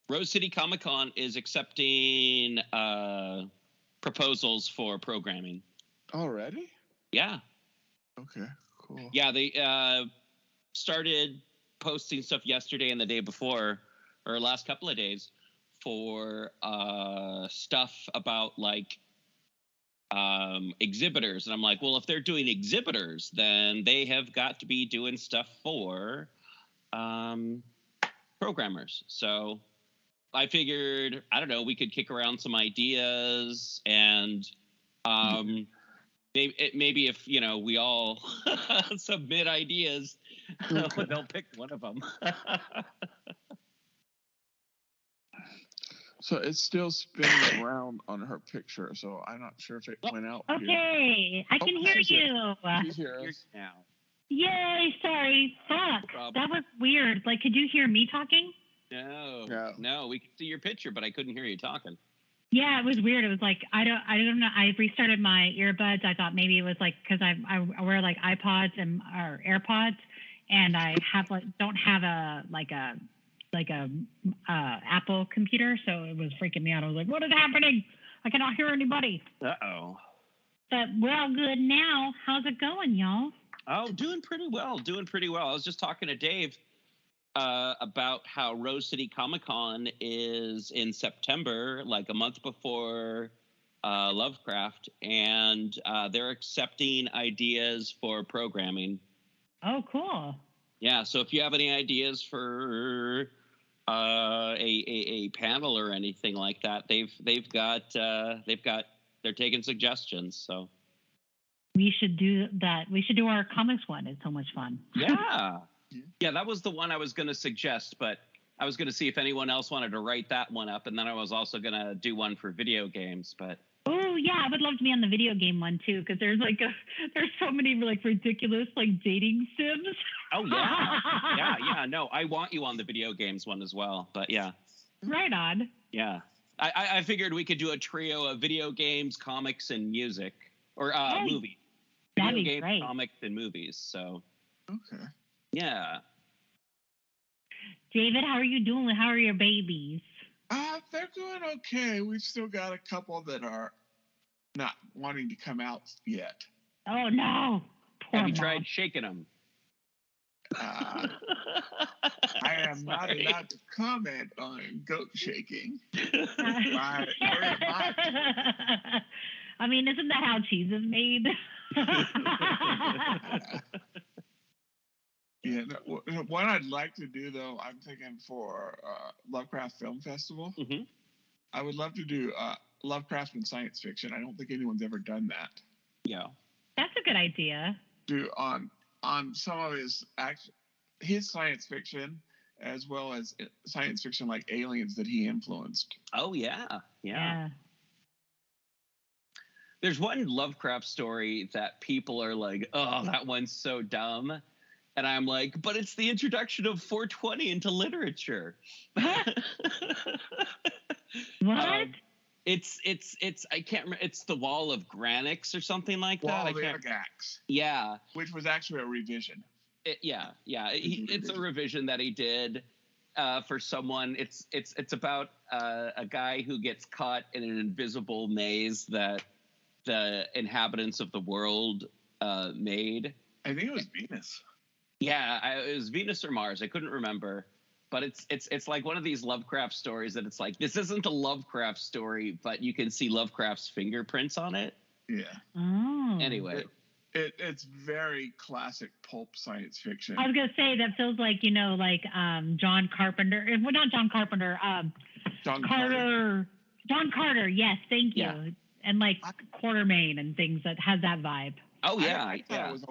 Rose City Comic Con is accepting proposals for programming. Already? Yeah. Okay, cool. Yeah, they started posting stuff yesterday and the day before, or last couple of days, for stuff about like exhibitors. And I'm like, well, if they're doing exhibitors, then they have got to be doing stuff for programmers. So I figured, I don't know, we could kick around some ideas, and maybe if, you know, we all submit ideas, they'll pick one of them. So it's still spinning around on her picture, so I'm not sure if it went out. Okay, I can hear you. She's here now. Yay, sorry. Fuck. That was weird. Like, could you hear me talking? No, we could see your picture, but I couldn't hear you talking. Yeah, it was weird. It was like, I don't know. I restarted my earbuds. I thought maybe it was like, because I wear like iPods or AirPods, and I have don't have a Apple computer, so it was freaking me out. I was like, what is happening? I cannot hear anybody. Uh-oh. But we're all good now. How's it going, y'all? Oh, doing pretty well. I was just talking to Dave about how Rose City Comic Con is in September, like a month before Lovecraft, and they're accepting ideas for programming. Oh, cool. Yeah, so if you have any ideas for a panel or anything like that, they're taking suggestions. So we should do that. We should do our comics one. It's so much fun. Yeah, that was the one I was going to suggest, but I was going to see if anyone else wanted to write that one up, and then I was also going to do one for video games. But oh yeah, I would love to be on the video game one too, because there's so many like ridiculous like dating sims. Oh yeah, yeah. No, I want you on the video games one as well. But yeah, right on. Yeah, I figured we could do a trio of video games, comics, and music, or movies. That'd video be games, great. comics, and movies. So okay. Yeah. David, how are you doing? How are your babies? They're doing okay. We've still got a couple that are not wanting to come out yet. Oh no! Poor Have you mom. tried shaking them? I am not allowed to comment on goat shaking. I mean, isn't that how cheese is made? Yeah, what I'd like to do though, I'm thinking for Lovecraft Film Festival, I would love to do Lovecraft and science fiction. I don't think anyone's ever done that. Yeah, that's a good idea. Do on some of his science fiction as well as science fiction like aliens that he influenced. Oh yeah. There's one Lovecraft story that people are like, oh, that one's so dumb. And I'm like, but it's the introduction of 420 into literature. What? It's I can't remember. It's the Wall of Granix or something like that. Wall of Ergax. Yeah. Which was actually a revision. It's a revision that he did for someone. It's about a guy who gets caught in an invisible maze that the inhabitants of the world made. I think it was Venus. Yeah, it was Venus or Mars. I couldn't remember, but it's like one of these Lovecraft stories that it's like, this isn't a Lovecraft story, but you can see Lovecraft's fingerprints on it. Yeah. Oh. Anyway, it's very classic pulp science fiction. I was gonna say that feels like John Carpenter. Well, not John Carpenter. John Carter. John Carter. Yes, thank you. Yeah. And like Quartermain and things that has that vibe. Oh yeah, I thought it was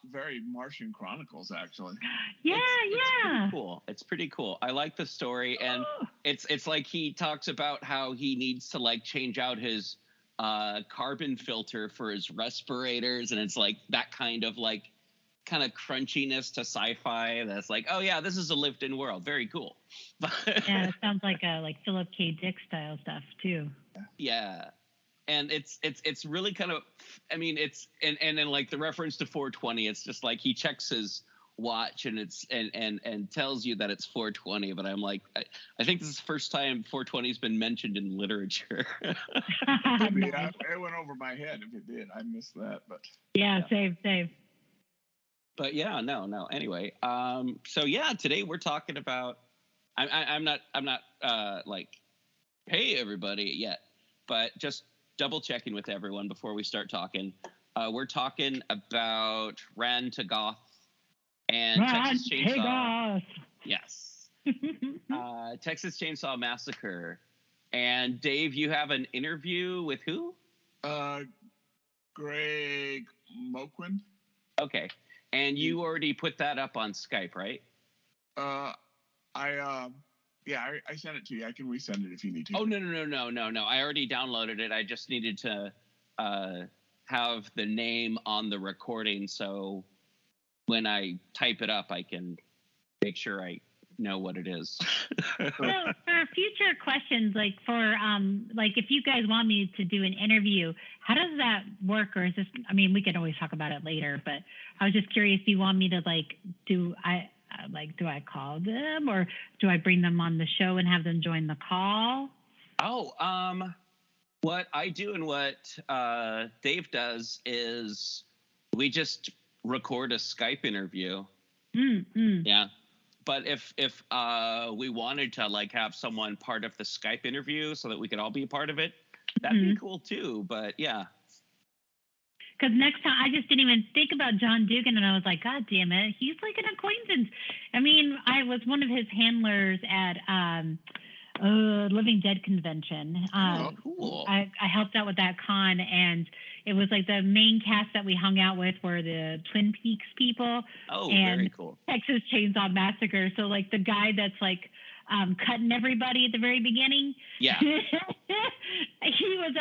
very Martian Chronicles actually. Yeah, It's pretty cool. It's pretty cool. I like the story, and it's like he talks about how he needs to like change out his carbon filter for his respirators, and it's like that kind of crunchiness to sci-fi. That's like, oh yeah, this is a lived-in world. Very cool. Yeah, it sounds like Philip K. Dick style stuff too. Yeah. And it's really kind of, I mean, it's and then like the reference to 420, it's just like he checks his watch and it's and tells you that it's 420, but I'm like, I think this is the first time 420 has been mentioned in literature. It went over my head if it did. I missed that, but yeah. Save. But yeah, no. Anyway, so yeah, today we're talking about. I'm not like, hey everybody yet, but just double checking with everyone before we start talking. We're talking about Rhan-Tegoth and Texas Chainsaw. Yes. Texas Chainsaw Massacre. And Dave, you have an interview with who? Greg Moquin. Okay. And you already put that up on Skype, right? I sent it to you. I can resend it if you need to. Oh, no. I already downloaded it. I just needed to have the name on the recording, so when I type it up, I can make sure I know what it is. So for future questions, like for if you guys want me to do an interview, how does that work? Or is this? I mean, we could always talk about it later, but I was just curious. Do you want me to do I call them, or do I bring them on the show and have them join the call? What I do and what Dave does is we just record a Skype interview. Yeah. But if we wanted to have someone part of the Skype interview so that we could all be a part of it, that'd be cool too. But yeah. Because next time, I just didn't even think about John Dugan, and I was like, God damn it, he's like an acquaintance. I mean, I was one of his handlers at Living Dead convention. Cool. I helped out with that con, and it was like the main cast that we hung out with were the Twin Peaks people. Oh, and very cool. Texas Chainsaw Massacre. So the guy that's cutting everybody at the very beginning. Yeah. he was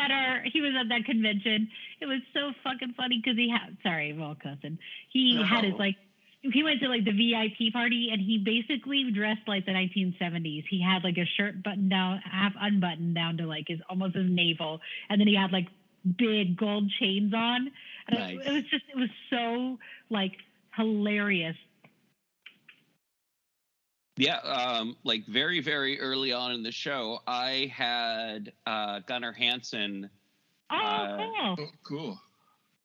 at that convention. It was so fucking funny because he had cussing. He had his he went to the VIP party, and he basically dressed like the 1970s. He had a shirt buttoned down, half unbuttoned down to his almost his navel, and then he had big gold chains on. And nice. it was so hilarious. Yeah, very, very early on in the show, I had Gunnar Hansen cool.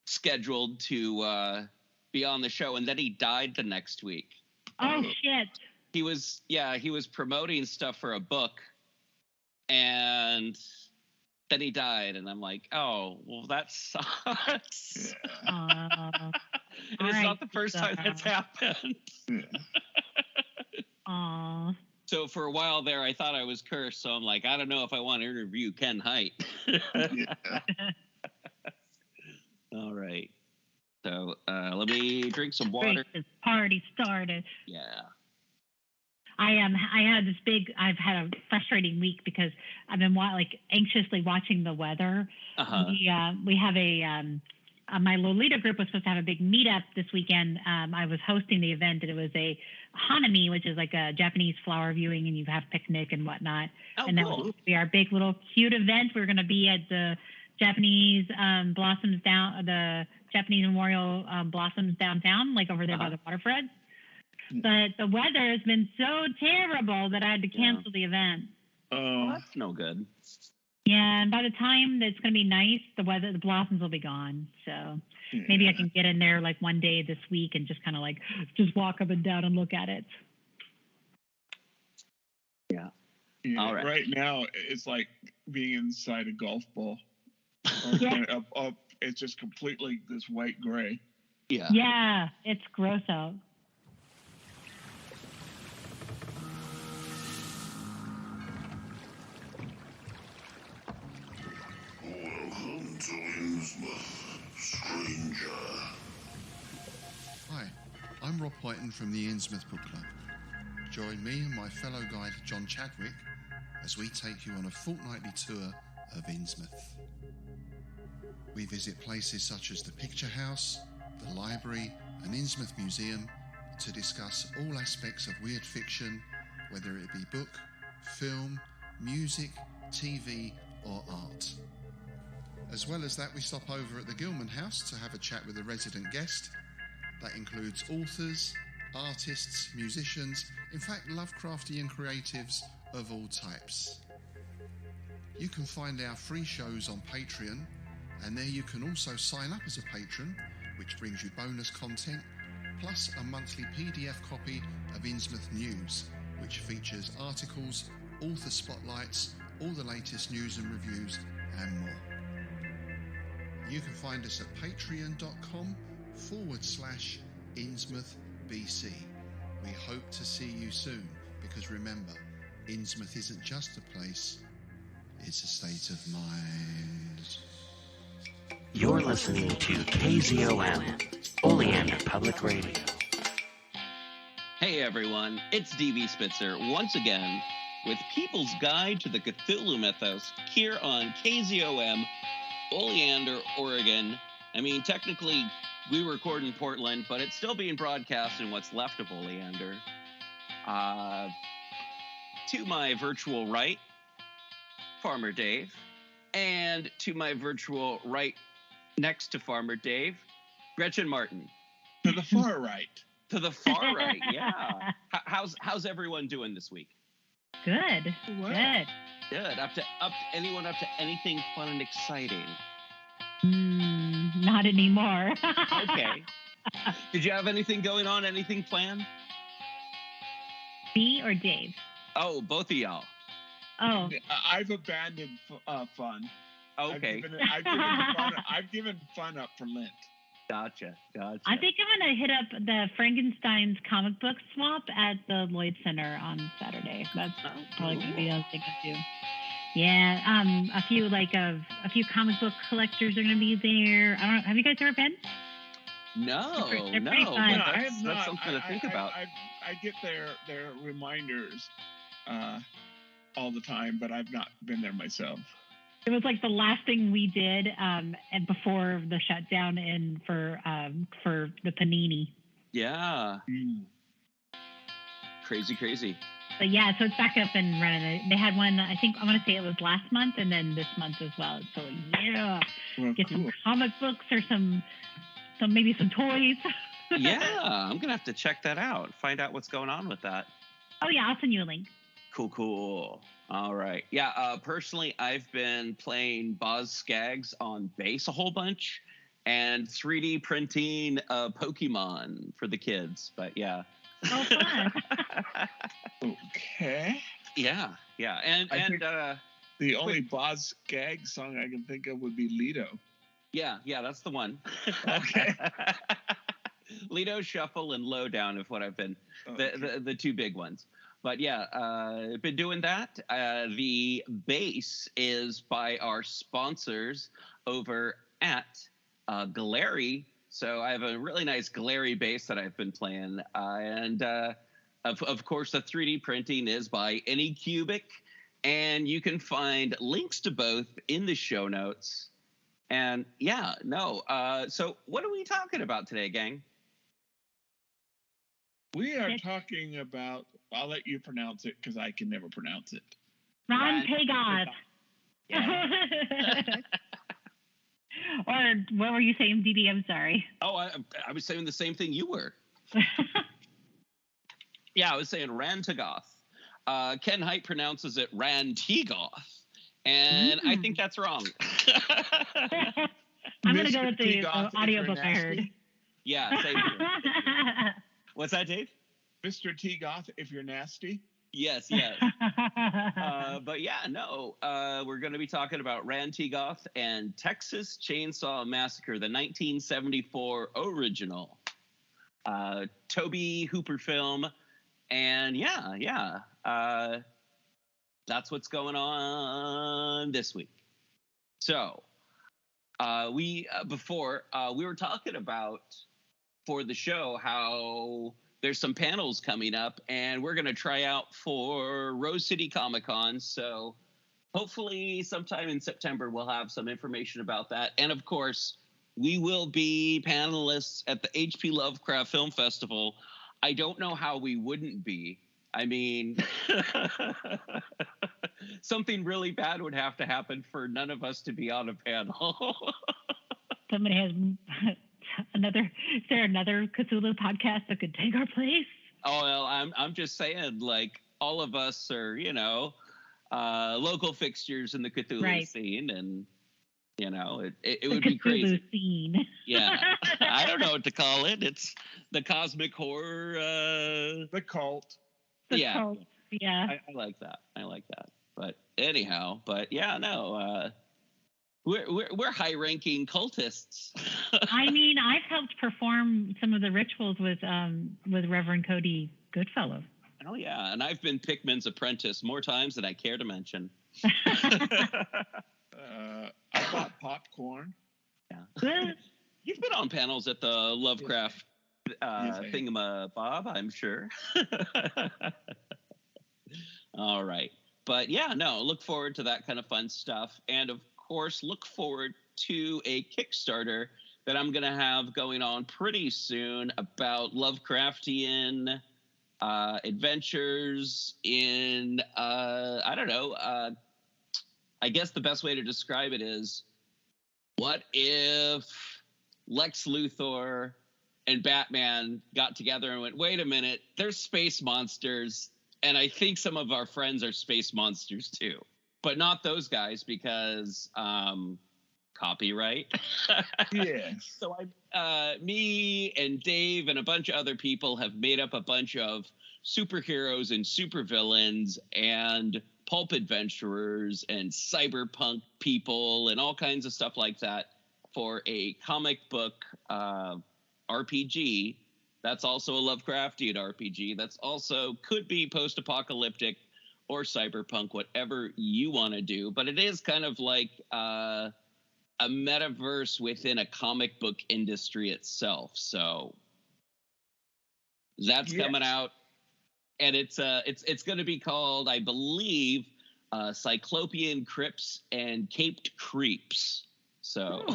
scheduled to be on the show, and then he died the next week. Oh shit. He was promoting stuff for a book, and then he died, and I'm like, oh, well, that sucks. Yeah. And it's not the first time that's happened. Yeah. Aww. So for a while there, I thought I was cursed. So I'm like, I don't know if I want to interview Ken Hite. Yeah. All right. So let me drink some water. This party started. Yeah. I've had a frustrating week because I've been anxiously watching the weather. Uh-huh. We have my Lolita group was supposed to have a big meetup this weekend. I was hosting the event, and it was a hanami, which is a Japanese flower viewing, and you have picnic and whatnot. Oh, and that cool. was our big little cute event. We're going to be at the Japanese the Japanese Memorial Blossoms downtown, over there by the waterfront. But the weather has been so terrible that I had to cancel the event. Oh, that's no good. Yeah, and by the time that it's going to be nice, the blossoms will be gone. So maybe I can get in there one day this week and just kind of just walk up and down and look at it. Yeah. All right. Right now, it's like being inside a golf ball. Up, it's just completely this white gray. Yeah. Yeah, it's gross out. Welcome to Innsmouth, stranger. Hi, I'm Rob Whiten from the Innsmouth Book Club. Join me and my fellow guide John Chadwick as we take you on a fortnightly tour of Innsmouth. We visit places such as the Picture House, the library and Innsmouth Museum to discuss all aspects of weird fiction, whether it be book, film, music, TV or art. As well as that, we stop over at the Gilman House to have a chat with a resident guest. That includes authors, artists, musicians, in fact Lovecraftian creatives of all types. You can find our free shows on Patreon, and there you can also sign up as a patron, which brings you bonus content, plus a monthly PDF copy of Innsmouth News, which features articles, author spotlights, all the latest news and reviews, and more. You can find us at patreon.com/InnsmouthBC. We hope to see you soon, because remember, Innsmouth isn't just a place, it's a state of mind. You're listening to KZOM, Oleander Public Radio. Hey everyone, it's DB Spitzer once again with People's Guide to the Cthulhu Mythos here on KZOM, Oleander, Oregon. I mean, technically, we record in Portland, but it's still being broadcast in what's left of Oleander. To my virtual right, Farmer Dave, and to my virtual right next to Farmer Dave, Gretchen Martin. To the far right. To the far right, yeah. How's everyone doing this week? Good. Wow. Good. Good. Up to anything fun and exciting? Not anymore. Okay. Did you have anything going on? Anything planned? Me or Dave? Oh, both of y'all. Oh. I've abandoned fun. Okay. I've given fun up for Lent. Gotcha. I think I'm going to hit up the Frankenstein's comic book swap at the Lloyd Center on Saturday. That's probably going to be the thing I do. Yeah, a few comic book collectors are going to be there. I don't know. Have you guys ever been? No, They're pretty no. fun. But I have not. that's something to think about. I get their reminders all the time, but I've not been there myself. It was like the last thing we did and before the shutdown and for the Panini. Yeah. Crazy. But yeah, so it's back up and running. They had one, I think, I want to say it was last month and then this month as well. So yeah, Well, get cool. some comic books or maybe some toys. Yeah, I'm going to have to check that out. Find out what's going on with that. Oh yeah, I'll send you a link. Cool. All right. Yeah, personally, I've been playing Boz Skaggs on bass a whole bunch and 3D printing Pokemon for the kids. But yeah. Oh, fun. Okay. Yeah. And The only Boz Skaggs song I can think of would be Lido. yeah, that's the one. Okay. Lido, Shuffle, and Lowdown is what I've been, the two big ones. But yeah, I've been doing that. The bass is by our sponsors over at Glarry. So I have a really nice Glarry bass that I've been playing. And of course, the 3D printing is by Anycubic. And you can find links to both in the show notes. And yeah, so what are we talking about today, gang? We are talking about, I'll let you pronounce it because I can never pronounce it. Rhan-Tegoth. Yeah. Or what were you saying, DD? I'm sorry. Oh, I was saying the same thing you were. Yeah, I was saying Rhan-Tegoth. Ken Hite pronounces it Rhan-Tegoth, and I think that's wrong. I'm going to go with the Tegoth, audiobook I heard. Yeah, same here. What's that, Dave? Mr. Tegoth, if you're nasty. Yes. But yeah, we're going to be talking about Rhan-Tegoth and Texas Chainsaw Massacre, the 1974 original Tobe Hooper film. And that's what's going on this week. So we were talking about for the show how there's some panels coming up, and we're going to try out for Rose City Comic Con. So hopefully sometime in September, we'll have some information about that. And of course, we will be panelists at the HP Lovecraft Film Festival. I don't know how we wouldn't be. I mean, something really bad would have to happen for none of us to be on a panel. Somebody has Is there another Cthulhu podcast that could take our place? Oh well, I'm just saying, like, all of us are, local fixtures in the Cthulhu scene, and it would be crazy. Cthulhu scene. Yeah, I don't know what to call it. It's the cosmic horror. The cult. The cult. Yeah. I like that. But anyhow, no. We're high-ranking cultists. I mean, I've helped perform some of the rituals with Reverend Cody Goodfellow. Oh yeah, and I've been PICKMAN's apprentice more times than I care to mention. I bought popcorn. Yeah. You've been on panels at the Lovecraft thingamabob, I'm sure. All right. But yeah, no, look forward to that kind of fun stuff. And of course, look forward to a Kickstarter that I'm going to have going on pretty soon about Lovecraftian adventures in, I guess the best way to describe it is, what if Lex Luthor and Batman got together and went, wait a minute, there's space monsters, and I think some of our friends are space monsters too. But not those guys, because copyright. Yes. So me and Dave and a bunch of other people have made up a bunch of superheroes and supervillains and pulp adventurers and cyberpunk people and all kinds of stuff like that for a comic book RPG. That's also a Lovecraftian RPG. That's also could be post-apocalyptic or cyberpunk, whatever you want to do. But it is kind of like a metaverse within a comic book industry itself. So that's coming out. And it's going to be called, I believe, Cyclopean Crypts and Caped Creeps. So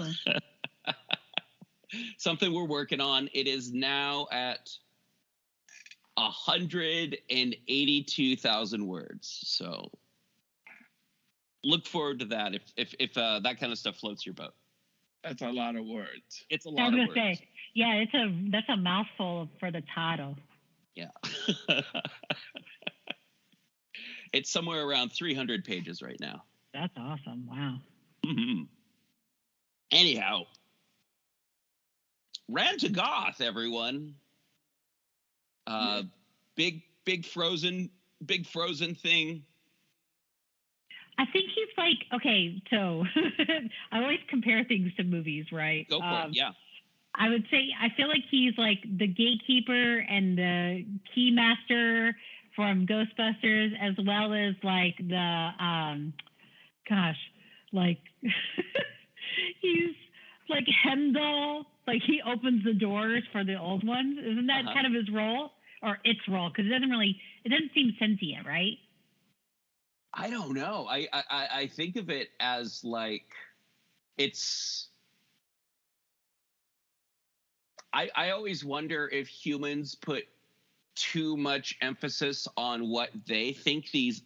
something we're working on. It is now at 182,000 words. So look forward to that if that kind of stuff floats your boat. That's a lot of words. It's a lot of words. Yeah, that's a mouthful for the title. Yeah. It's somewhere around 300 pages right now. That's awesome. Wow. Mm-hmm. Anyhow, Rhan-Tegoth, everyone. Big frozen thing. I think he's like, okay, so I always compare things to movies, right? Go for it, yeah. I would say, I feel like he's like the gatekeeper and the keymaster from Ghostbusters, as well as like the, he's like Hemdall, like he opens the doors for the old ones. Isn't that kind of his role? Or its role? Because it doesn't seem sentient, right? I don't know. I think of it as like, it's... I always wonder if humans put too much emphasis on what they think these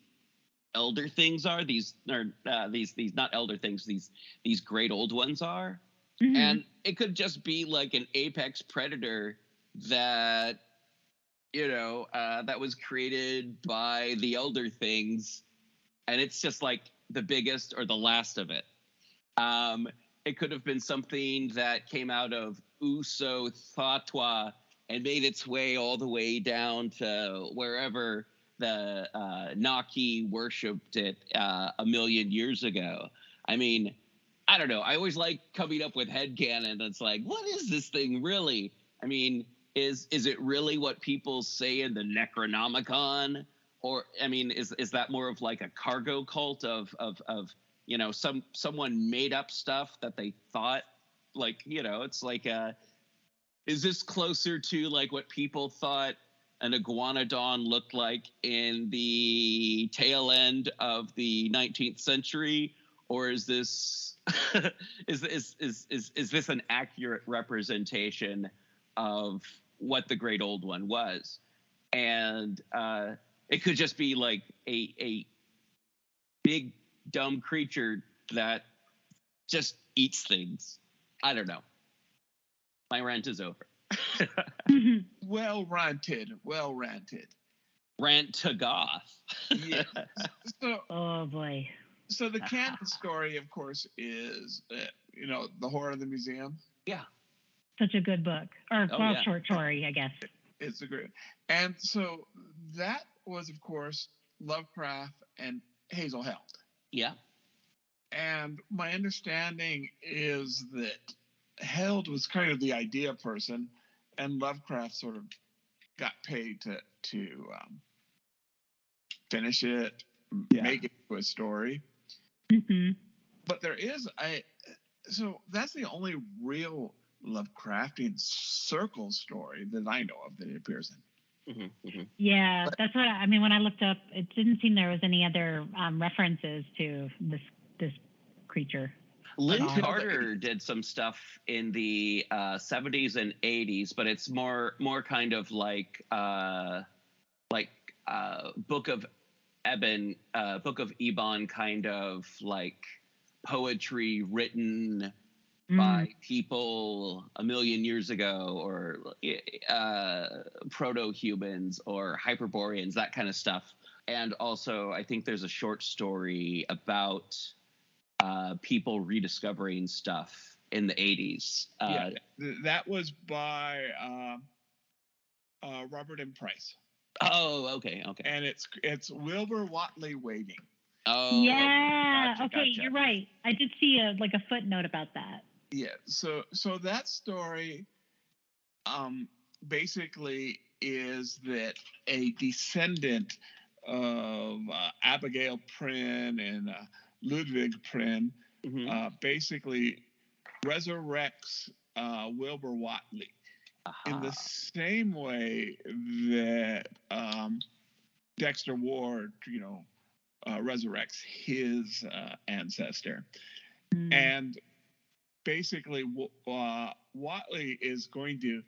elder things are. These not elder things. These great old ones are, and it could just be like an apex predator that that was created by the elder things, and it's just like the biggest or the last of it. It could have been something that came out of Uso Thatwa and made its way all the way down to wherever the Naki worshipped it a million years ago. I mean, I don't know. I always like coming up with headcanon. It's like, what is this thing really? I mean, is it really what people say in the Necronomicon? Or, I mean, is that more of like a cargo cult of someone made up stuff that they thought, like, it's like, is this closer to like what people thought an iguanodon looked like in the tail end of the 19th century? Or is this, is this an accurate representation of what the Great Old One was? And it could just be like a big, dumb creature that just eats things. I don't know. My rant is over. Well ranted. Well ranted. Rhan-Tegoth. Yes. So, Oh boy. so the canon story, of course, is the horror of the museum. Yeah. Such a good book, or short story, I guess. It's a great. And so that was, of course, Lovecraft and Hazel Held. Yeah. And my understanding is that Held was kind of the idea person, and Lovecraft sort of got paid to finish it, make it to a story. Mm-hmm. But there is so that's the only real Lovecraftian circle story that I know of that it appears in. Mm-hmm, mm-hmm. Yeah, that's what I mean. When I looked up, it didn't seem there was any other references to this creature. Lynn Carter did some stuff in the 70s and 80s, but it's more kind of like Book of Ebon kind of like poetry written by people a million years ago, or proto-humans or Hyperboreans, that kind of stuff. And also, I think there's a short story about people rediscovering stuff in the 80s. That was by Robert M. Price. Oh, okay. And it's Wilbur Whatley Waiting. Oh, yeah. Gotcha. You're right. I did see a footnote about that. Yeah. So that story, basically is that a descendant of Abigail Prynne and Ludwig Prynne basically resurrects Wilbur Whatley in the same way that Dexter Ward, resurrects his ancestor. And basically, Whatley is going to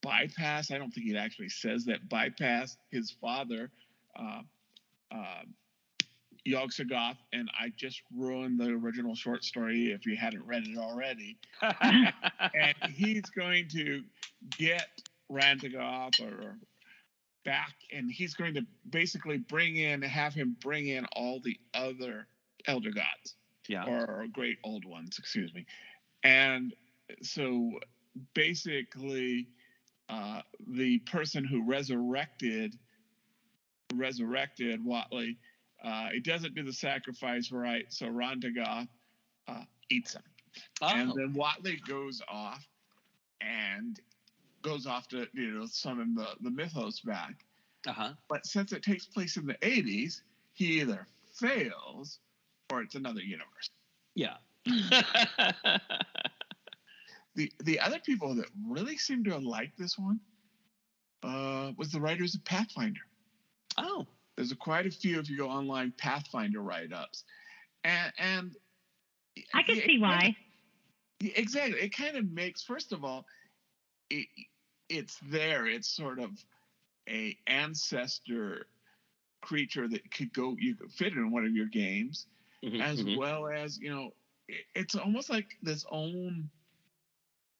bypass, I don't think it actually says that, bypass his father, Yog-Sothoth, and I just ruined the original short story if you hadn't read it already. And he's going to get Rhan-Tegoth or back, and he's going to basically have him bring in all the other elder gods, or great old ones, excuse me. And so basically, the person who resurrected Whatley, he doesn't do the sacrifice right, so Rhan-Tegoth eats him. And then Whatley goes off to summon the mythos back. But since it takes place in the 80s, he either fails or it's another universe. Yeah. The other people that really seem to have liked this one was the writers of Pathfinder. Oh. There's quite a few, if you go online, Pathfinder write-ups. And I can see why. Exactly. It kind of makes, first of all, it's there. It's sort of a ancestor creature that you could fit in one of your games, as well as, it's almost like this own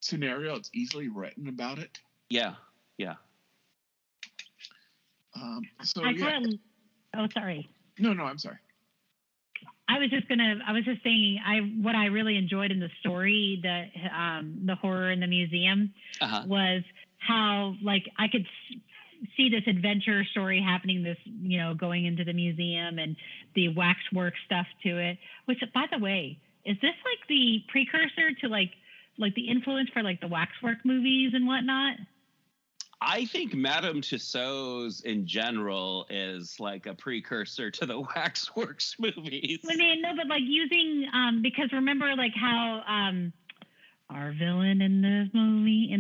scenario. It's easily written about it. Yeah. Oh, sorry. No, I'm sorry. I was just saying, what I really enjoyed in the story, the horror in the museum, was how, like, I could see this adventure story happening, this, going into the museum and the waxwork stuff to it, which, by the way, is this like the precursor to like the influence for like the waxwork movies and whatnot? I think Madame Tussauds in general is like a precursor to the Waxworks movies. I mean, no, but like using, because remember like how our villain in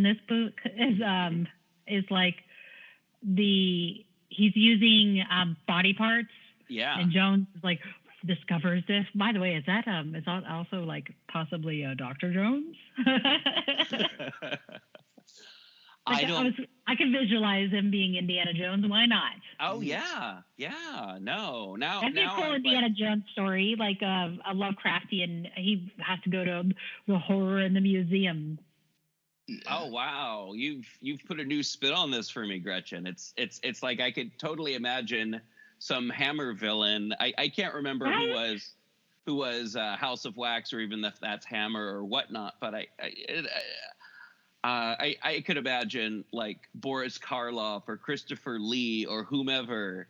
this book is like he's using body parts. Yeah. And Jones is like discovers this. By the way, is that also like possibly Dr. Jones? I can visualize him being Indiana Jones. Why not? Oh yeah. No, now that'd be a cool Indiana Jones story, like a Lovecraftian. He has to go to the horror in the museum. Yeah. Oh wow, you've put a new spin on this for me, Gretchen. It's like I could totally imagine some Hammer villain. I can't remember who was House of Wax, or even if that's Hammer or whatnot. But I could imagine like Boris Karloff or Christopher Lee or whomever,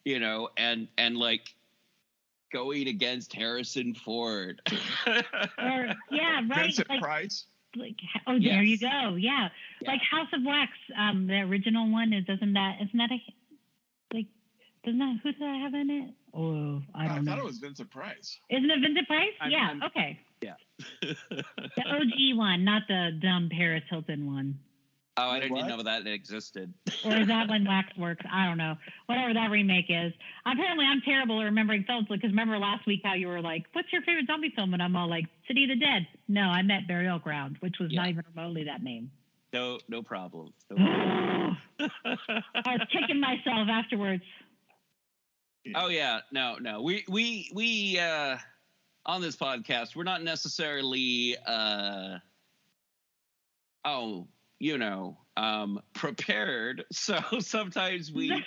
you know, and like going against Harrison Ford. Or yeah, right. Vincent Like, Price. like there you go. Yeah. Like House of Wax, the original one isn't that who does that have in it? Oh, I don't know. I thought it was Vincent Price. Isn't it Vincent Price? Okay. Yeah. The OG one, not the dumb Paris Hilton one. Oh, I didn't even know that existed. Or is that when Waxworks? I don't know. Whatever that remake is. Apparently, I'm terrible at remembering films, because remember last week how you were like, what's your favorite zombie film? And I'm all like, City of the Dead. No, I meant Burial Ground, which was not even remotely that name. No problem. I was kicking myself afterwards. Oh yeah, no. We on this podcast, we're not necessarily prepared. So sometimes we,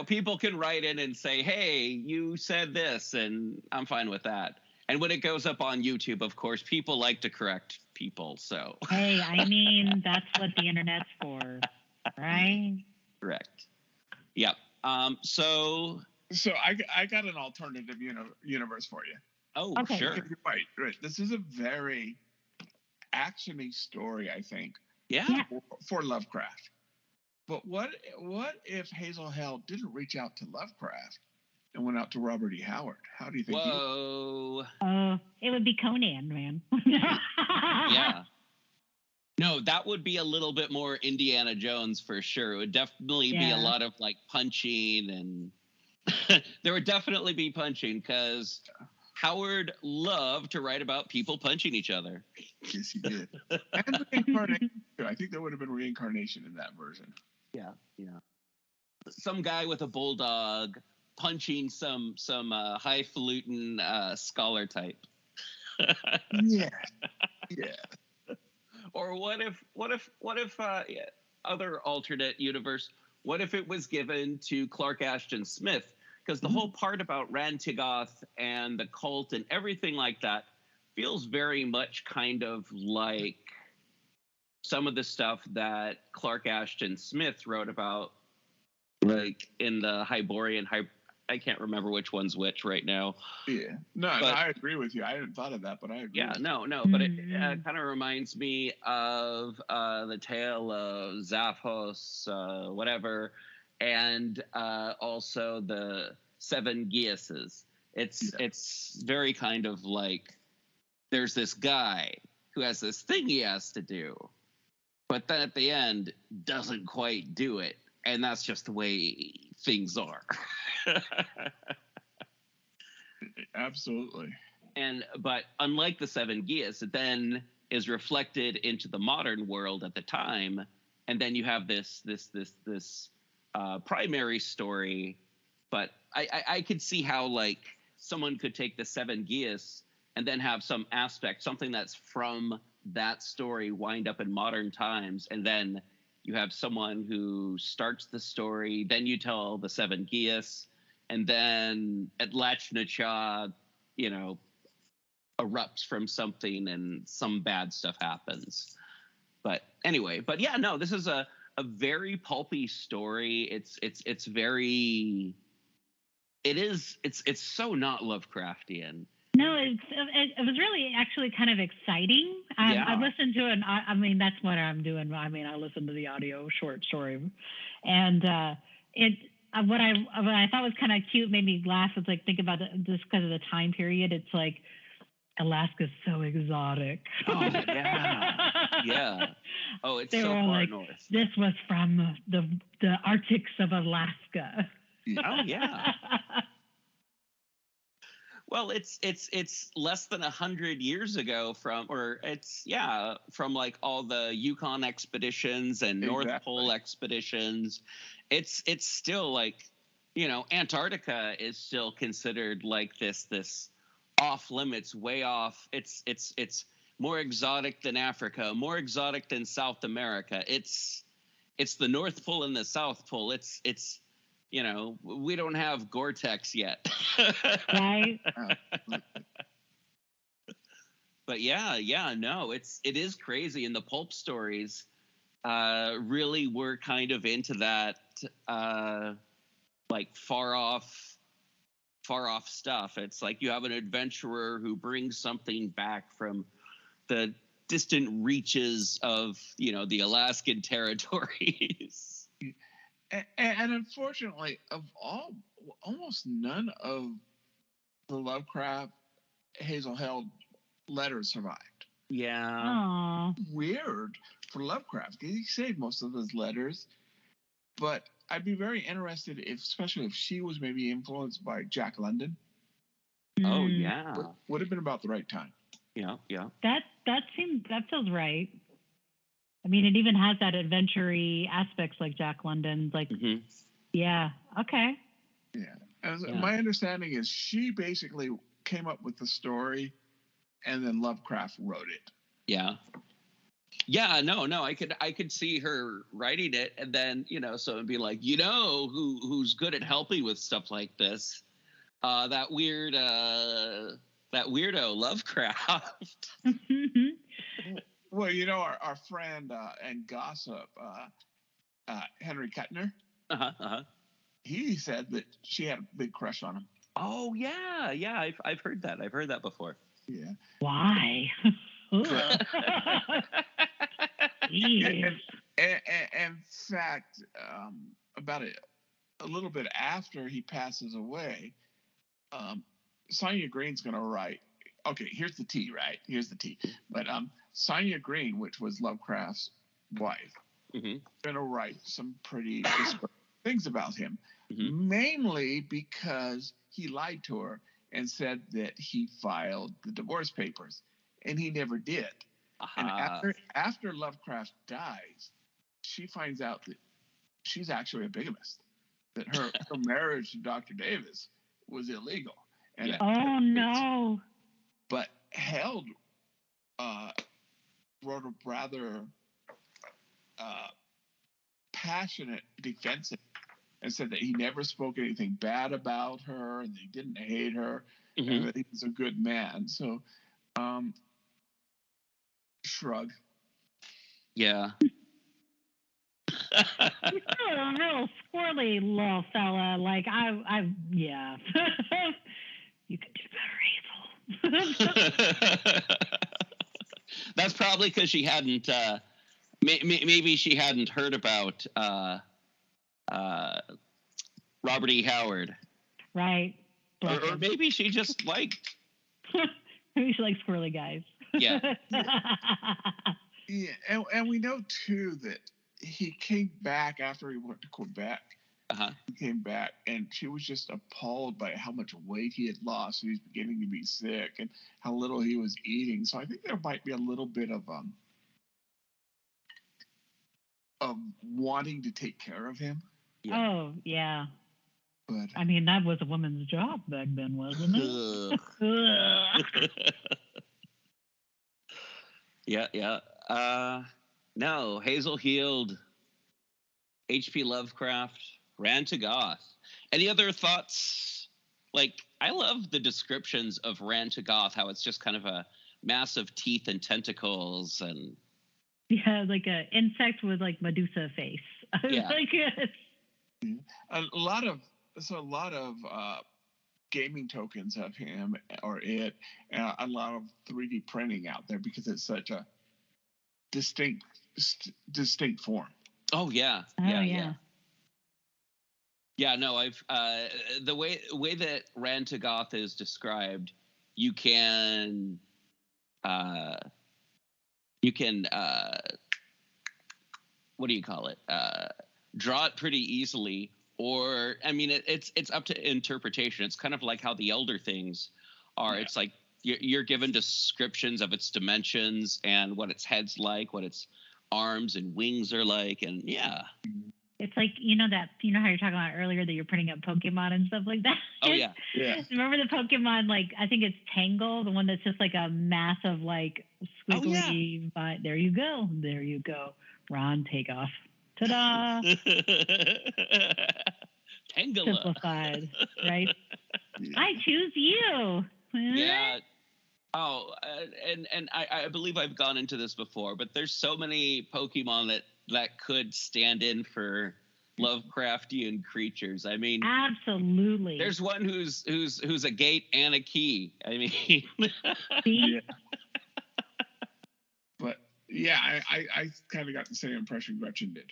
people can write in and say, hey, you said this, and I'm fine with that. And when it goes up on YouTube, of course, people like to correct people. So hey, I mean, that's what the internet's for, right? Correct. Yep. So I got an alternative universe for you. Oh, okay. Sure. Right. This is a very action-y story, I think. Yeah. For Lovecraft. But what if Hazel Hell didn't reach out to Lovecraft and went out to Robert E. Howard? How do you think? Whoa. It would be Conan, man. Yeah. No, that would be a little bit more Indiana Jones for sure. It would definitely be a lot of like punching, and there would definitely be punching, because Howard loved to write about people punching each other. Yes, he did. And reincarnation. I think there would have been reincarnation in that version. Yeah. Some guy with a bulldog punching some highfalutin scholar type. Yeah. Or what if other alternate universe? What if it was given to Clark Ashton Smith? Because the whole part about Rhan-Tegoth and the cult and everything like that feels very much kind of like some of the stuff that Clark Ashton Smith wrote about, like in the Hyborian. I can't remember which one's which right now. Yeah. No, I agree with you. I hadn't thought of that, but I agree. Yeah, no. But it kind of reminds me of the tale of Zaphos, whatever, and also the Seven Geases. It's very kind of like there's this guy who has this thing he has to do, but then at the end doesn't quite do it, and that's just the way things are. Absolutely. But unlike the Seven Geas, it then is reflected into the modern world at the time, and then you have this primary story. But I could see how like someone could take the Seven Geas and then have some aspect, something that's from that story, wind up in modern times, and then you have someone who starts the story, then you tell the Seven Geas, and then at Lachnacha, erupts from something and some bad stuff happens. But anyway, this is a very pulpy story. It's so not Lovecraftian. No, it was really actually kind of exciting. I listened to it. I mean, that's what I'm doing. I mean, I listened to the audio short story, and what I thought was kind of cute, made me laugh. Was like, think about this because of the time period. It's like Alaska's so exotic. Oh yeah. Oh, it's they so were far like, north. This was from the Arctics of Alaska. Oh yeah. Well, it's less than 100 years ago from like all the Yukon expeditions and North Pole expeditions. It's still like, Antarctica is still considered like this off limits, way off. It's more exotic than Africa, more exotic than South America. It's the North Pole and the South Pole. It's you know, we don't have Gore-Tex yet. Right. But it is crazy, and the pulp stories really were kind of into that like far off stuff. It's like you have an adventurer who brings something back from the distant reaches of, you know, the Alaskan territories. And unfortunately, almost none of the Lovecraft Hazel Held letters survived. Yeah. Aww. Weird for Lovecraft. He saved most of his letters, but I'd be very interested especially if she was maybe influenced by Jack London. Oh yeah. Would have been about the right time. Yeah. That feels right. I mean, it even has that adventure-y aspects like Jack London's. Like, yeah, okay. Yeah. My understanding is she basically came up with the story, and then Lovecraft wrote it. Yeah. Yeah, no, I could see her writing it, and then, you know, so it'd be like, you know, who's good at helping with stuff like this? That weirdo Lovecraft. Well, you know, our friend and gossip, Henry Kuttner, he said that she had a big crush on him. Oh yeah, I've heard that. I've heard that before. Yeah. Why? In fact, about a little bit after he passes away, Sonia Green's going to write. Okay, here's the tea, right? Here's the tea. But Sonia Green, which was Lovecraft's wife, going to write some pretty things about him, mainly because he lied to her and said that he filed the divorce papers, and he never did. And after Lovecraft dies, she finds out that she's actually a bigamist, that her marriage to Dr. Davis was illegal. And oh no! But Held wrote a rather passionate defense and said that he never spoke anything bad about her, and that he didn't hate her, and that he was a good man. So, shrug. You're Yeah. a real squirrely little fella. Like yeah. You could do better, Hazel. That's probably because she hadn't. Maybe she hadn't heard about Robert E. Howard. Right. Or maybe she just liked. Maybe she likes squirrely guys. Yeah. Yeah, and we know too that he came back after he went to Quebec. He came back, and she was just appalled by how much weight he had lost. He was beginning to be sick, and how little he was eating. So I think there might be a little bit of wanting to take care of him. Yeah. Oh yeah. But I mean, that was a woman's job back then, wasn't it? Yeah. No, Hazel Heald, HP Lovecraft, Rhan-Tegoth. Any other thoughts? Like, I love the descriptions of Rhan-Tegoth, how it's just kind of a mass of teeth and tentacles and... Yeah, like an insect with, like, Medusa face. Yeah. Like, a lot of gaming tokens of him or it, and a lot of 3D printing out there because it's such a distinct form. Oh yeah. Yeah, no, I've the way that Rhan-Tegoth is described, you can what do you call it? Draw it pretty easily, or I mean, it's up to interpretation. It's kind of like how the Elder things are. Yeah. It's like you're given descriptions of its dimensions and what its head's like, what its arms and wings are like, and yeah. It's like, you know how you're talking about earlier that you're printing up Pokemon and stuff like that? Oh, yeah. Remember the Pokemon, like, I think it's Tangle, the one that's just like a mass of, like, squiggly. There you go. Rhan-Tegoth. Ta-da! Tangela. Simplified, right? I choose you. Yeah. Oh, and I believe I've gone into this before, but there's so many Pokemon that could stand in for Lovecraftian creatures. I mean, absolutely. There's one who's a gate and a key. I mean, yeah. But yeah, I kind of got the same impression Gretchen did.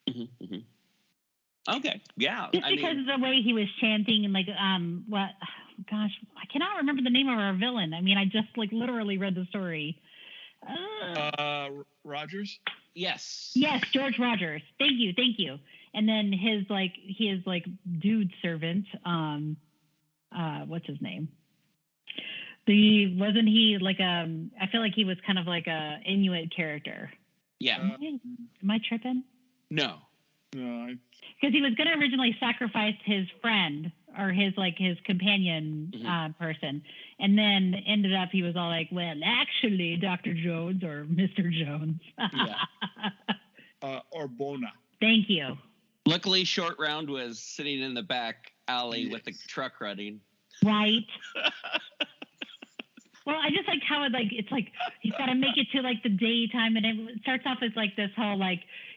Mm-hmm, mm-hmm. Okay, yeah. Just because of the way he was chanting and gosh, I cannot remember the name of our villain. I mean, I just literally read the story. Rogers? Yes. Yes, George Rogers. Thank you. And then his dude servant, what's his name? Wasn't he I feel like he was kind of like a Inuit character. Yeah. Am I tripping? No. Because he was going to originally sacrifice his friend or his companion person, and then ended up he was all like, well, actually, Dr. Jones or Mr. Jones. Yeah. Or Bona. Thank you. Luckily, Short Round was sitting in the back alley with the truck running. Right. Well, I just like how it's he's got to make it to the daytime, and it starts off as this whole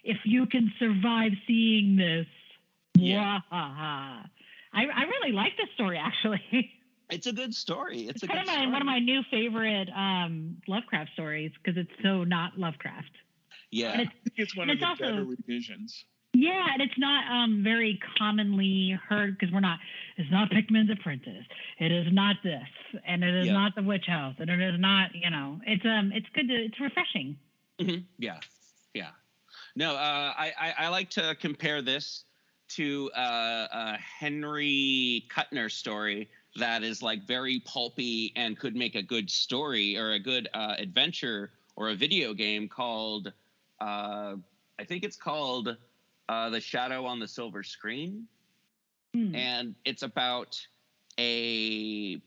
if you can survive seeing this. Yeah. I really like this story actually. It's a good story. It's a kind good of story. One of my new favorite Lovecraft stories because it's so not Lovecraft. Yeah. I think it's one of the better revisions. Yeah, and it's not very commonly heard because it's not PICKMAN's Apprentice. It is not this, and it is not the Witch House, and it is not, it's good it's refreshing. Mm-hmm. Yeah. No, I like to compare this to a Henry Kuttner story that is very pulpy and could make a good story or a good adventure or a video game called, I think it's called The Shadow on the Silver Screen. And it's about a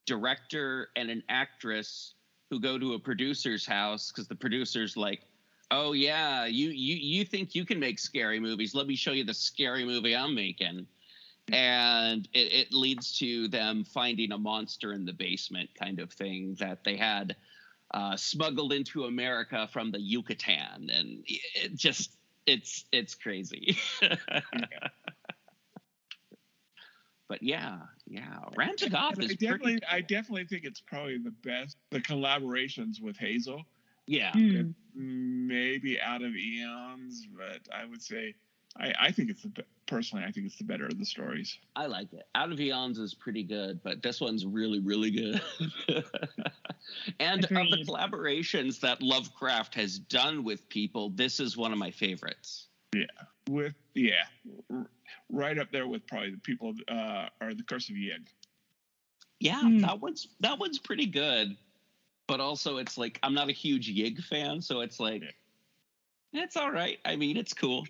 director and an actress who go to a producer's house because the producer's like, oh yeah, you think you can make scary movies, let me show you the scary movie I'm making. And it leads to them finding a monster in the basement kind of thing that they had smuggled into America from the Yucatan, and it just it's crazy. But yeah, Rhan-Tegoth is I definitely think it's probably the best. The collaborations with Hazel. Yeah. Maybe out of Eons, but I would say I think it's personally I think it's the better of the stories. I like it. Out of Eons is pretty good, but this one's really, really good. And Agreed. Of the collaborations that Lovecraft has done with people, this is one of my favorites. Right up there with probably the people or the Curse of Yig. Yeah, that one's pretty good. But also it's I'm not a huge Yig fan, so it's it's all right. I mean, it's cool.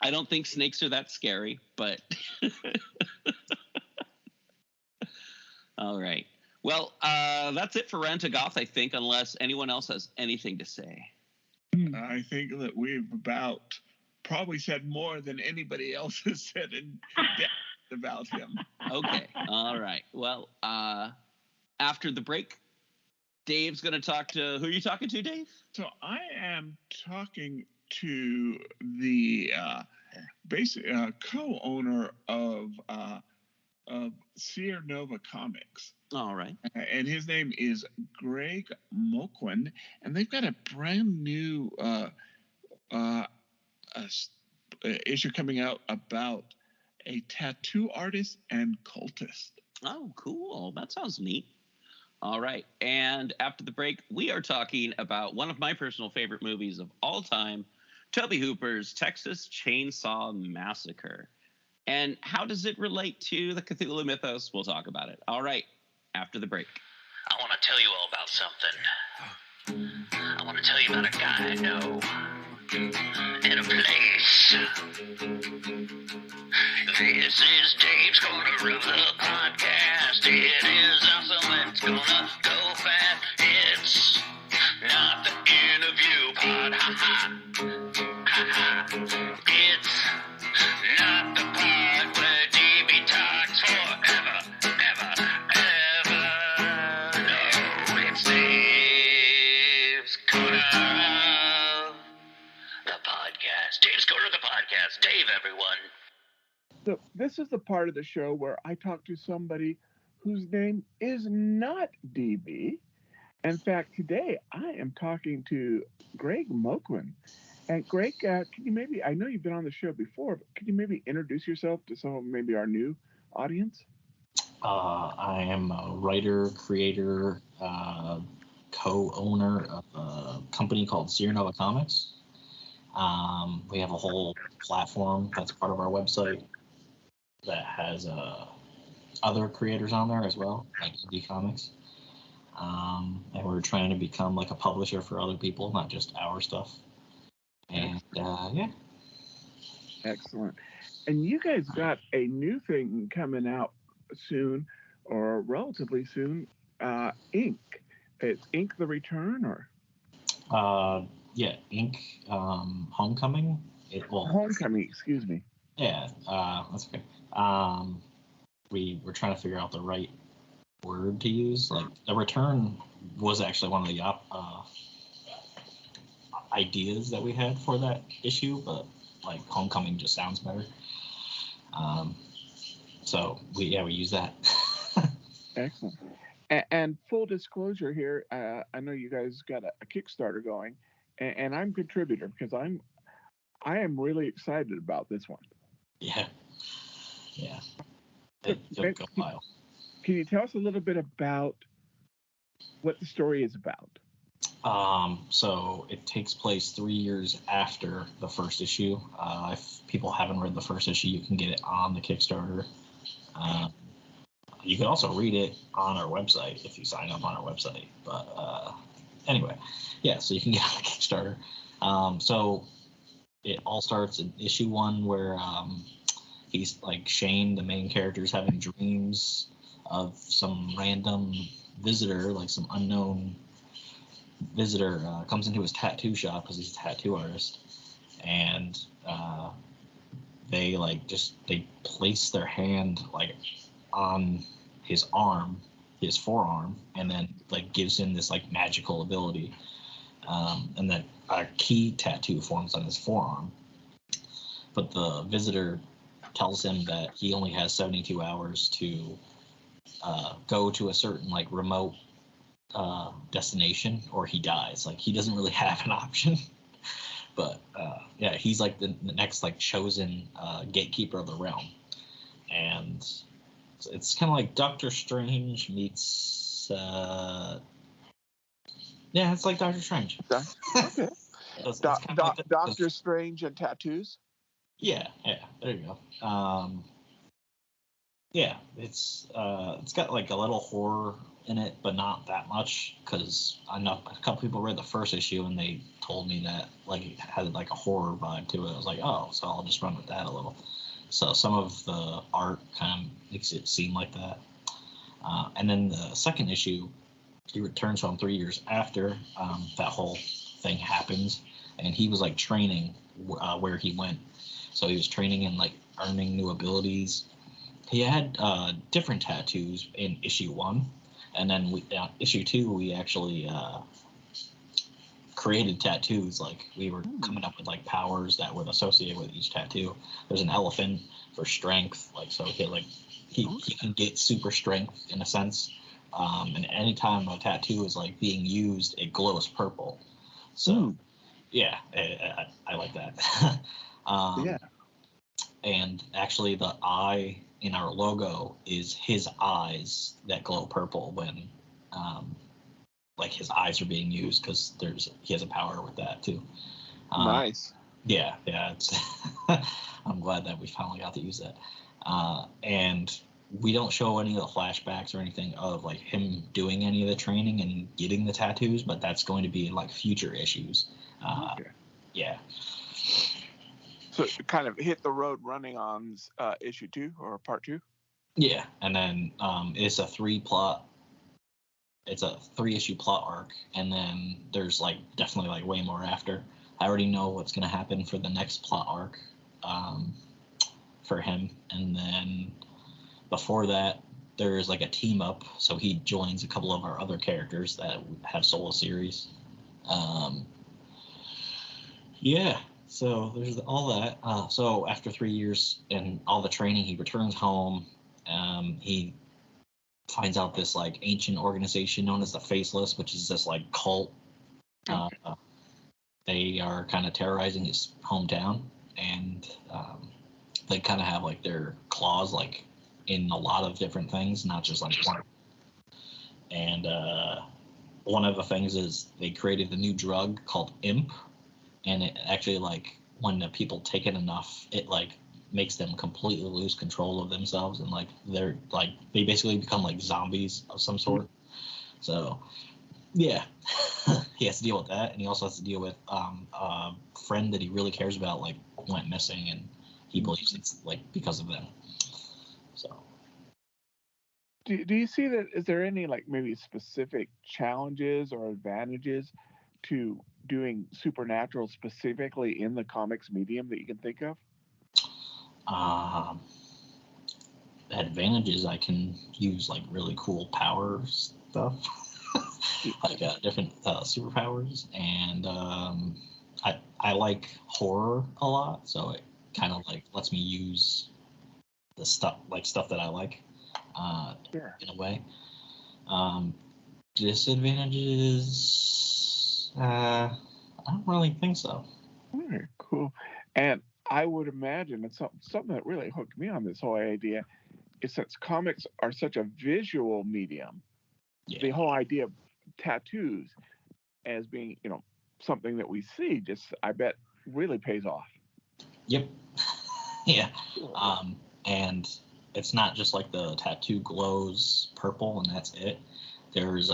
I don't think snakes are that scary, but all right. Well, that's it for Rhan-Tegoth, I think, unless anyone else has anything to say. I think that we've about probably said more than anybody else has said in depth about him. Okay. All right. Well, after the break, Dave's going to talk to... Who are you talking to, Dave? So I am talking to the basic co-owner of SeerNova Comics. All right. And his name is Greg Moquin, and they've got a brand new issue coming out about a tattoo artist and cultist. Oh, cool. That sounds neat. All right. And after the break, we are talking about one of my personal favorite movies of all time, Tobe Hooper's Texas Chainsaw Massacre. And how does it relate to the Cthulhu mythos? We'll talk about it. All right. After the break. I want to tell you all about something. I want to tell you about a guy I know in a place. This is Dave's Corner of the Podcast. It is awesome. It's gonna go fast. It's this is the part of the show where I talk to somebody whose name is not DB. In fact, today I am talking to Greg Moquin. And Greg, can you maybe, I know you've been on the show before, but could you maybe introduce yourself to some of maybe our new audience? I am a writer, creator, co-owner of a company called SeerNova Comics. We have a whole platform that's part of our website that has other creators on there as well, like indie comics. And we're trying to become like a publisher for other people, not just our stuff. And yeah. Excellent. And you guys got a new thing coming out soon, or relatively soon, Ink. It's Ink the Return, or? Yeah, Ink Homecoming. Homecoming, excuse me. Yeah, that's okay. We're trying to figure out the right word to use. Like, the return was actually one of the ideas that we had for that issue, but like Homecoming just sounds better. So we use that. Excellent. And full disclosure here, I know you guys got a Kickstarter going, and I'm a contributor because I am really excited about this one. Yeah. It took a while. Can you tell us a little bit about what the story is about? So it takes place 3 years after the first issue. If people haven't read the first issue, you can get it on the Kickstarter. You can also read it on our website if you sign up on our website. But anyway, yeah, so you can get on the Kickstarter. So it all starts in issue 1 where he's like Shane, the main character, is having dreams of some random visitor, like some unknown visitor comes into his tattoo shop because he's a tattoo artist, and they place their hand like on his arm, his forearm, and then like gives him this like magical ability, and then a key tattoo forms on his forearm. But the visitor tells him that he only has 72 hours to go to a certain like remote destination or he dies. Like, he doesn't really have an option. But yeah, he's like the next like chosen gatekeeper of the realm, and it's kind of like Doctor Strange meets yeah, it's like Doctor Strange. Okay. It's Doctor Strange and tattoos. Yeah, there you go. Yeah, it's got like a little horror in it, but not that much, because I know a couple people read the first issue and they told me that like it had like a horror vibe to it. I was like, oh, so I'll just run with that a little. So some of the art kind of makes it seem like that. And then the second issue, he returns home 3 years after that whole thing happens, and he was like training where he went. So he was training and like earning new abilities. He had different tattoos in issue 1, and then issue 2 we actually created tattoos. Like, we were coming up with like powers that would associate with each tattoo. There's an elephant for strength, like, so he can get super strength in a sense. And anytime a tattoo is like being used, it glows purple. So yeah, I like that. Yeah. And actually the eye in our logo is his eyes that glow purple when like his eyes are being used, because he has a power with that too. Nice. Yeah, it's I'm glad that we finally got to use that. And we don't show any of the flashbacks or anything of like him doing any of the training and getting the tattoos, but that's going to be in like future issues. Okay. Yeah. So it kind of hit the road running on issue 2 or part 2. Yeah, and then it's a 3-issue plot arc, and then there's like definitely like way more after. I already know what's gonna happen for the next plot arc for him, and then before that there's like a team up, so he joins a couple of our other characters that have solo series. Yeah, So there's all that. So after 3 years and all the training, he returns home. He finds out this like ancient organization known as the Faceless, which is this like cult. They are kind of terrorizing his hometown, and they kind of have like their claws like in a lot of different things, not just like one. And one of the things is they created a new drug called Imp, and it actually like when the people take it enough, it like makes them completely lose control of themselves, and like they basically become like zombies of some sort. So yeah, he has to deal with that, and he also has to deal with a friend that he really cares about like went missing, and he believes it's like because of them. So do you see that? Is there any like maybe specific challenges or advantages to doing supernatural specifically in the comics medium that you can think of? Advantages, I can use like really cool power stuff, like different superpowers, and I like horror a lot, so it kind of like lets me use the stuff that I like in a way. Disadvantages, I don't really think so. All right, cool. And I would imagine it's something that really hooked me on this whole idea is since comics are such a visual medium, the whole idea of tattoos as being, something that we see just, I bet, really pays off. Yep. Yeah. And it's not just like the tattoo glows purple and that's it. There's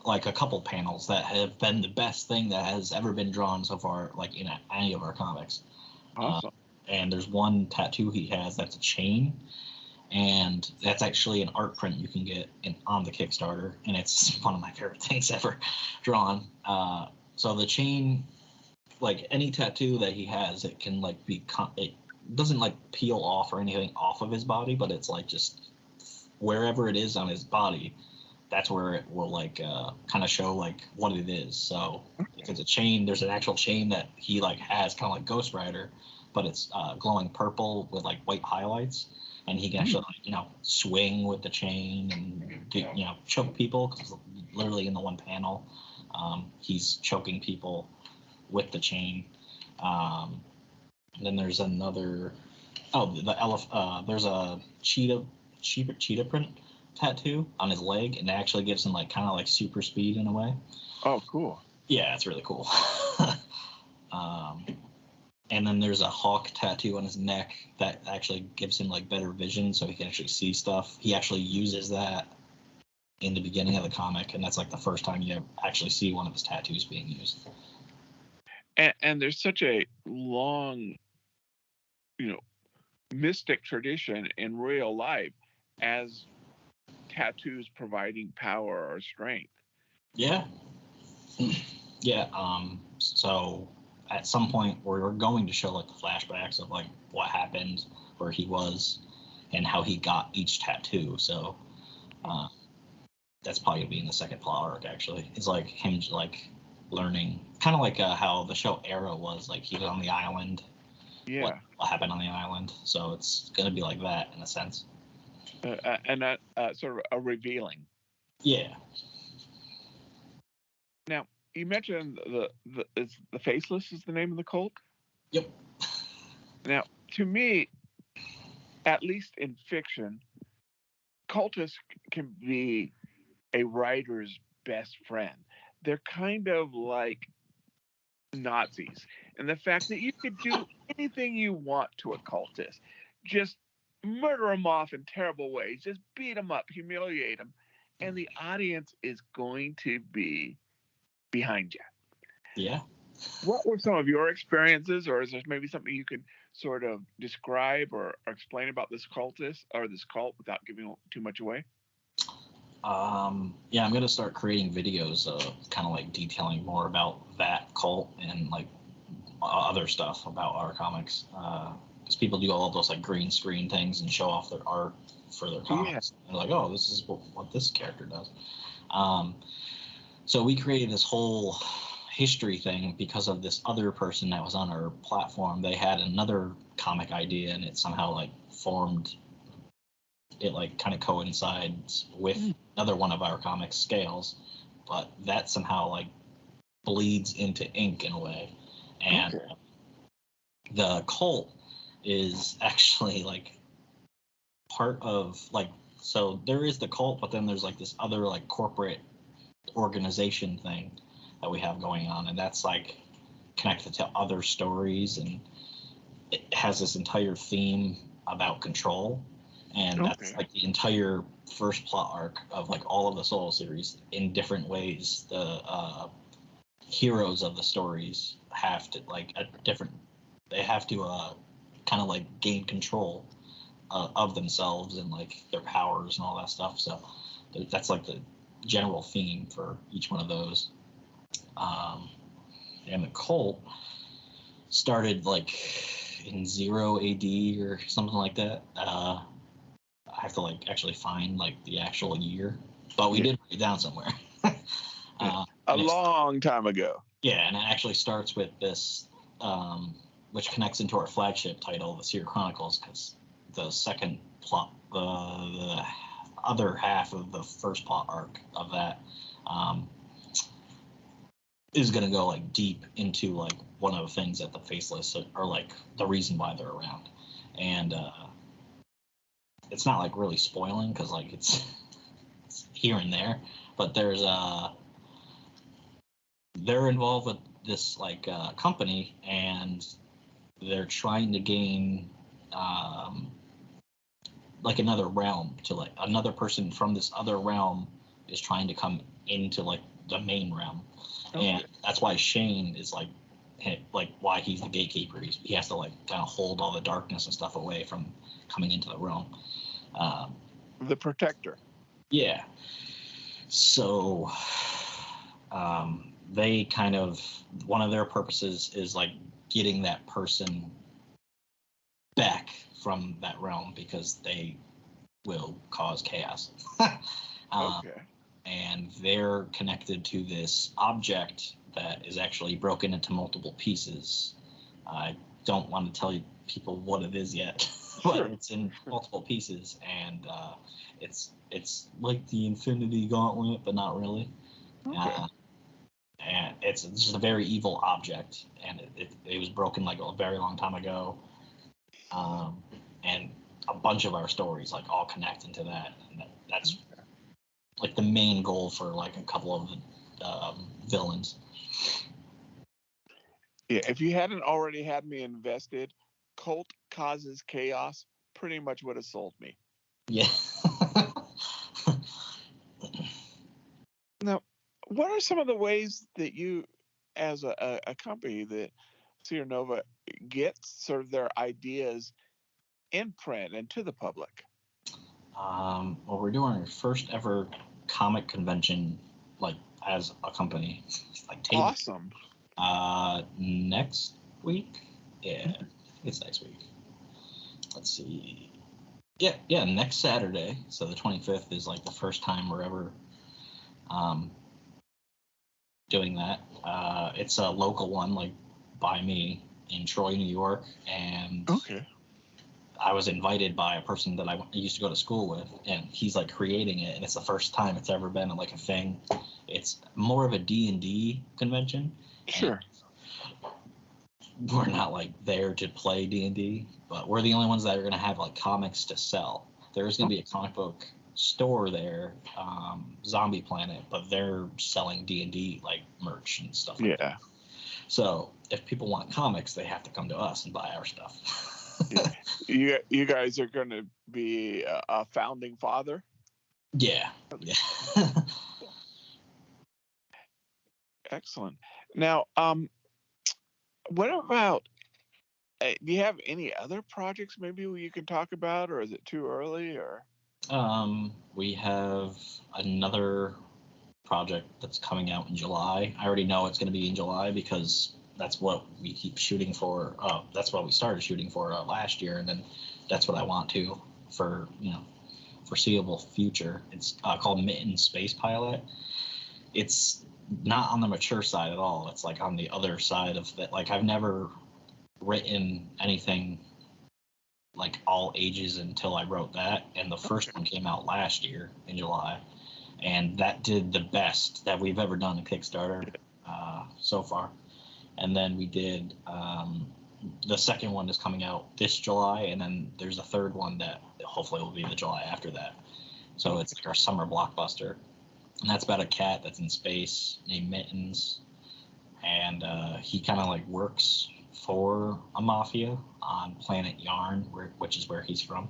like a couple panels that have been the best thing that has ever been drawn so far, like in any of our comics. Awesome. And there's one tattoo he has that's a chain, and that's actually an art print you can get on the Kickstarter, and it's one of my favorite things ever drawn. So the chain, like any tattoo that he has, it can like it doesn't like peel off or anything off of his body, but it's like just wherever it is on his body, that's where it will like kind of show like what it is. So if it's a chain, there's an actual chain that he like has kind of like Ghost Rider, but it's glowing purple with like white highlights, and he can actually like, swing with the chain and do, choke people, because literally in the one panel he's choking people with the chain. And then there's another there's a cheetah print tattoo on his leg, and it actually gives him like kind of like super speed in a way. Oh, cool. Yeah, it's really cool. And then there's a hawk tattoo on his neck that actually gives him like better vision, so he can actually see stuff. He actually uses that in the beginning of the comic, and that's like the first time you actually see one of his tattoos being used. And there's such a long, mystic tradition in real life as tattoos providing power or strength. Yeah. Yeah. So at some point we're going to show like the flashbacks of like what happened, where he was, and how he got each tattoo. So that's probably gonna be in the second plot arc. Actually, it's like him like learning, kind of like how the show Arrow was. Like he was on the island. Yeah. What happened on the island? So it's gonna be like that in a sense. And that sort of a revealing. Yeah. Now, you mentioned the Faceless is the name of the cult? Yep. Now, to me, at least in fiction, cultists can be a writer's best friend. They're kind of like Nazis. And the fact that you could do anything you want to a cultist, just murder them off in terrible ways, just beat them up, humiliate them, and the audience is going to be behind you. Yeah. What were some of your experiences, or is there maybe something you could sort of describe or explain about this cultist or this cult without giving too much away? Yeah, I'm gonna start creating videos, kind of like detailing more about that cult and like other stuff about our comics, because people do all those like green screen things and show off their art for their comics. Yeah. They're like, oh, this is what this character does. So we created this whole history thing, because of this other person that was on our platform, they had another comic idea, and it somehow like formed. It like kind of coincides with another one of our comic scales, but that somehow like bleeds into ink in a way. And the cult is actually like part of like, so there is the cult, but then there's like this other like corporate organization thing that we have going on, and that's like connected to other stories, and it has this entire theme about control. And that's like the entire first plot arc of like all of the solo series. In different ways, the heroes of the stories have to like they have to kind of like gain control of themselves and like their powers and all that stuff. So that's like the general theme for each one of those. And the cult started like in 0 AD or something like that. I have to like actually find like the actual year, but we did write it down somewhere. A long time ago. Yeah, and it actually starts with this, which connects into our flagship title, the Seer Chronicles, because the second plot, the other half of the first plot arc of that, is going to go like deep into like one of the things that the Faceless are like the reason why they're around. And it's not like really spoiling because like it's here and there, but there's they're involved with this like company, and they're trying to gain like another realm, to like another person from this other realm is trying to come into like the main realm. And that's why Shane is like why he's the gatekeeper. He has to like kind of hold all the darkness and stuff away from coming into the realm. The protector. Yeah. So they kind of, one of their purposes is like getting that person back from that realm because they will cause chaos. And they're connected to this object that is actually broken into multiple pieces. I don't want to tell you people what it is yet, but it's in multiple pieces, and it's like the Infinity Gauntlet, but not really. And it's just a very evil object, and it was broken like a very long time ago. And a bunch of our stories like all connect into that, and that's like the main goal for like a couple of villains. Yeah, if you hadn't already had me invested, Cult Causes Chaos pretty much would have sold me. Yeah. Now, what are some of the ways that you, as a company, that SeerNova gets sort of their ideas in print and to the public? Well, we're doing our first ever comic convention, like as a company. Like awesome. Next week? Yeah, it's next week. Let's see. Yeah, next Saturday. So the 25th is like the first time we're ever doing that. It's a local one, like by me in Troy, New York, and I was invited by a person that I used to go to school with, and he's like creating it, and it's the first time it's ever been like a thing. It's more of a D&D convention. Sure. We're not like there to play D&D, but we're the only ones that are going to have like comics to sell. There's going to be a comic book store there, Zombie Planet, but they're selling D&D like merch and stuff like that. So if people want comics, they have to come to us and buy our stuff. You guys are going to be a founding father? Yeah. Excellent. Now, what about, do you have any other projects maybe you can talk about, or is it too early? Or we have another project that's coming out in July. I already know it's going to be in July because that's what we keep shooting for. That's what we started shooting for last year, and then that's what I want to for foreseeable future. It's called Mitten Space Pilot. It's not on the mature side at all. It's like on the other side of that. Like I've never written anything like all ages until I wrote that, and the first one came out last year in July, and that did the best that we've ever done in Kickstarter so far. And then we did the second one is coming out this July, and then there's a third one that hopefully will be the July after that. So it's like our summer blockbuster, and that's about a cat that's in space named Mittens, and he kind of like works for a mafia on planet Yarn, which is where he's from.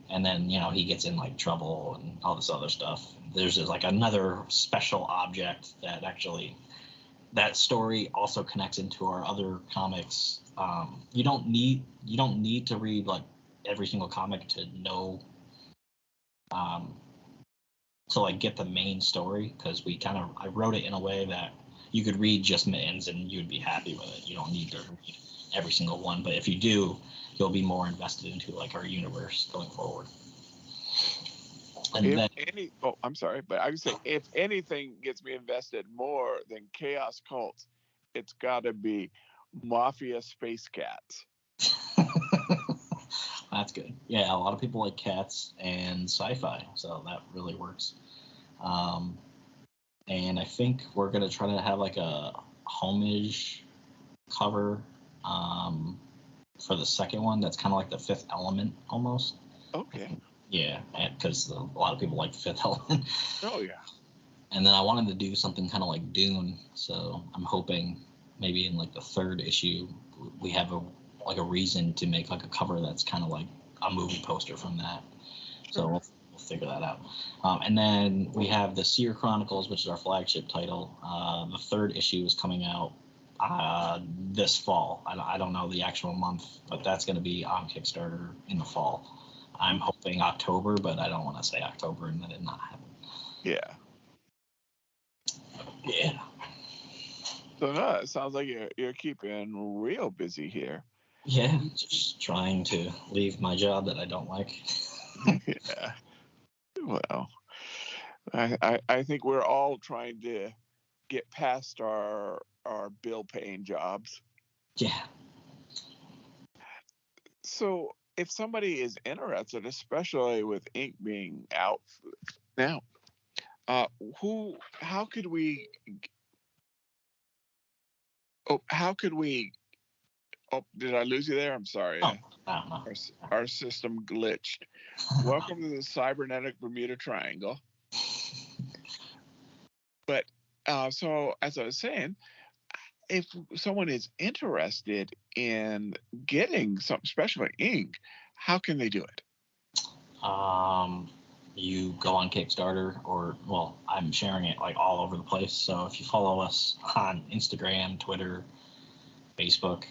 And then, you know, he gets in like trouble and all this other stuff. There's just like another special object that actually, that story also connects into our other comics. You don't need to read like every single comic to know, to like get the main story, because I wrote it in a way that you could read just Mittens and you'd be happy with it. You don't need to read every single one, but if you do, you'll be more invested into like our universe going forward. And I'm sorry, but I would say if anything gets me invested more than Chaos Cults, it's got to be Mafia Space Cats. That's good. Yeah, a lot of people like cats and sci-fi, so that really works. And I think we're going to try to have like a homage cover for the second one that's kind of like the Fifth Element almost. Okay. Yeah, because a lot of people like Fifth Element. Oh, yeah. And then I wanted to do something kind of like Dune, so I'm hoping maybe in like the third issue we have a reason to make like a cover that's kind of like a movie poster from that. So we'll figure that out. And then we have the Seer Chronicles, which is our flagship title. The third issue is coming out this fall. I don't know the actual month, but that's going to be on Kickstarter in the fall. I'm hoping October, but I don't want to say October and then it not happen. Yeah. Yeah. So no, it sounds like you're keeping real busy here. Yeah, just trying to leave my job that I don't like. Yeah. Well, I think we're all trying to get past our bill-paying jobs. Yeah. So if somebody is interested, especially with ink being out now, how could we? Oh, did I lose you there? I'm sorry. Oh, no. Our system glitched. Welcome to the cybernetic Bermuda Triangle. But so as I was saying, if someone is interested in getting some, especially ink, how can they do it? You go on Kickstarter, or well, I'm sharing it like all over the place. So if you follow us on Instagram, Twitter, Facebook,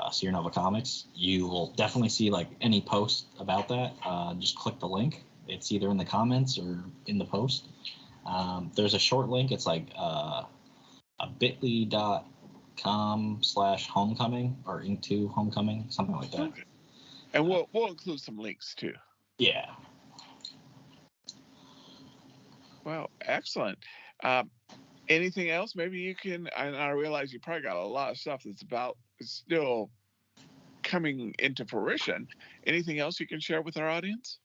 SeerNova Comics, you will definitely see like any post about that. Just click the link. It's either in the comments or in the post. There's a short link. It's like a bit.com/homecoming or Ink2 Homecoming, something like that. Okay. And we'll include some links too. Yeah. Well, excellent. Anything else? Maybe you can. And I realize you probably got a lot of stuff that's still coming into fruition. Anything else you can share with our audience?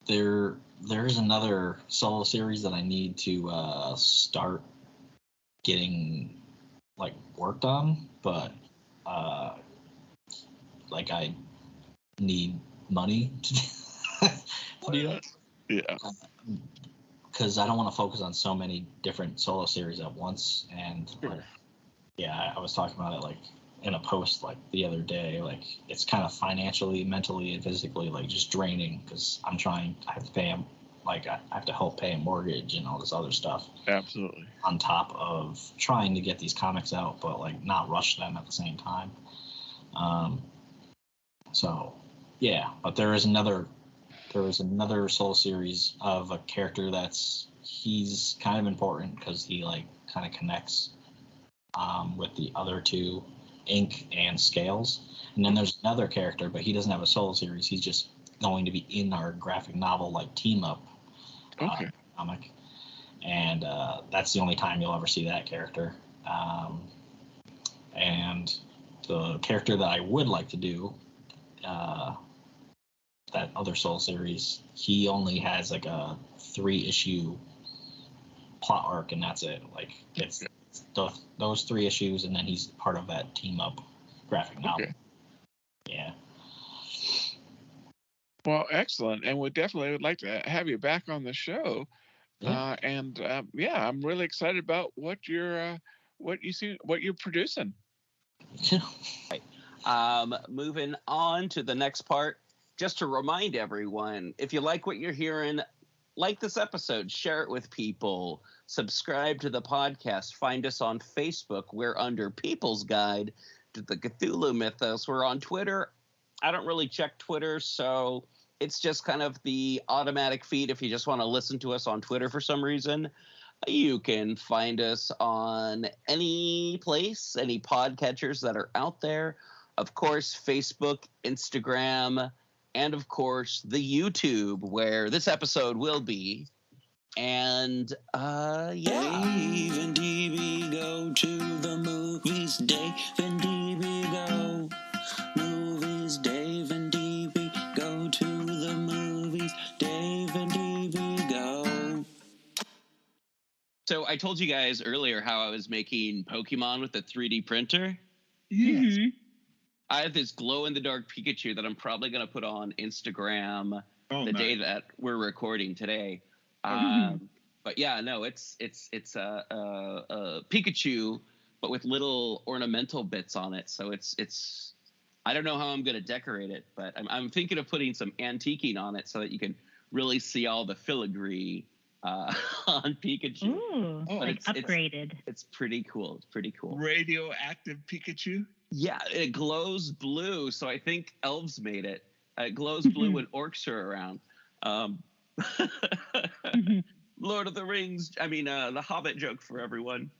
There's another solo series that I need to start getting like worked on, but like I need money to do that. Yeah. Because I don't want to focus on so many different solo series at once, and Sure. I was talking about it like in a post like the other day. Like it's kind of financially, mentally, and physically like just draining because I have to pay I have to help pay a mortgage and all this other stuff. Absolutely. On top of trying to get these comics out, but like not rush them at the same time. So yeah, but there is another solo series of a character he's kind of important because he like kind of connects with the other two, Ink and Scales. And then there's another character, but he doesn't have a solo series. He's just going to be in our graphic novel like team up comic, and that's the only time you'll ever see that character. And the character that I would like to do, that other Soul series, he only has like a 3-issue plot arc, and that's it. Like it's those 3 issues, and then he's part of that team up graphic novel. Okay. Yeah. Well, excellent, and we definitely would like to have you back on the show. Yeah. I'm really excited about what you're producing. Moving on to the next part, just to remind everyone, if you like what you're hearing, like this episode, share it with people, subscribe to the podcast, find us on Facebook. We're under People's Guide to the Cthulhu Mythos. We're on Twitter. I don't really check Twitter, so it's just kind of the automatic feed if you just want to listen to us on Twitter for some reason. You can find us on any place, any podcatchers that are out there. Of course, Facebook, Instagram, and of course, the YouTube, where this episode will be. And, Dave and DB go to the movies. Dave and DB go. Movies. Dave and DB go to the movies. Dave and DB go. So I told you guys earlier how I was making Pokemon with a 3D printer. Yes. I have this glow-in-the-dark Pikachu that I'm probably going to put on Instagram the day that we're recording today. But yeah, no, it's a Pikachu, but with little ornamental bits on it. So it's I don't know how I'm going to decorate it, but I'm thinking of putting some antiquing on it so that you can really see all the filigree on Pikachu. Ooh, like upgraded. It's pretty cool. It's pretty cool. Radioactive Pikachu? Yeah, it glows blue, so I think elves made it. It glows blue when orcs are around. Lord of the Rings, the Hobbit joke for everyone.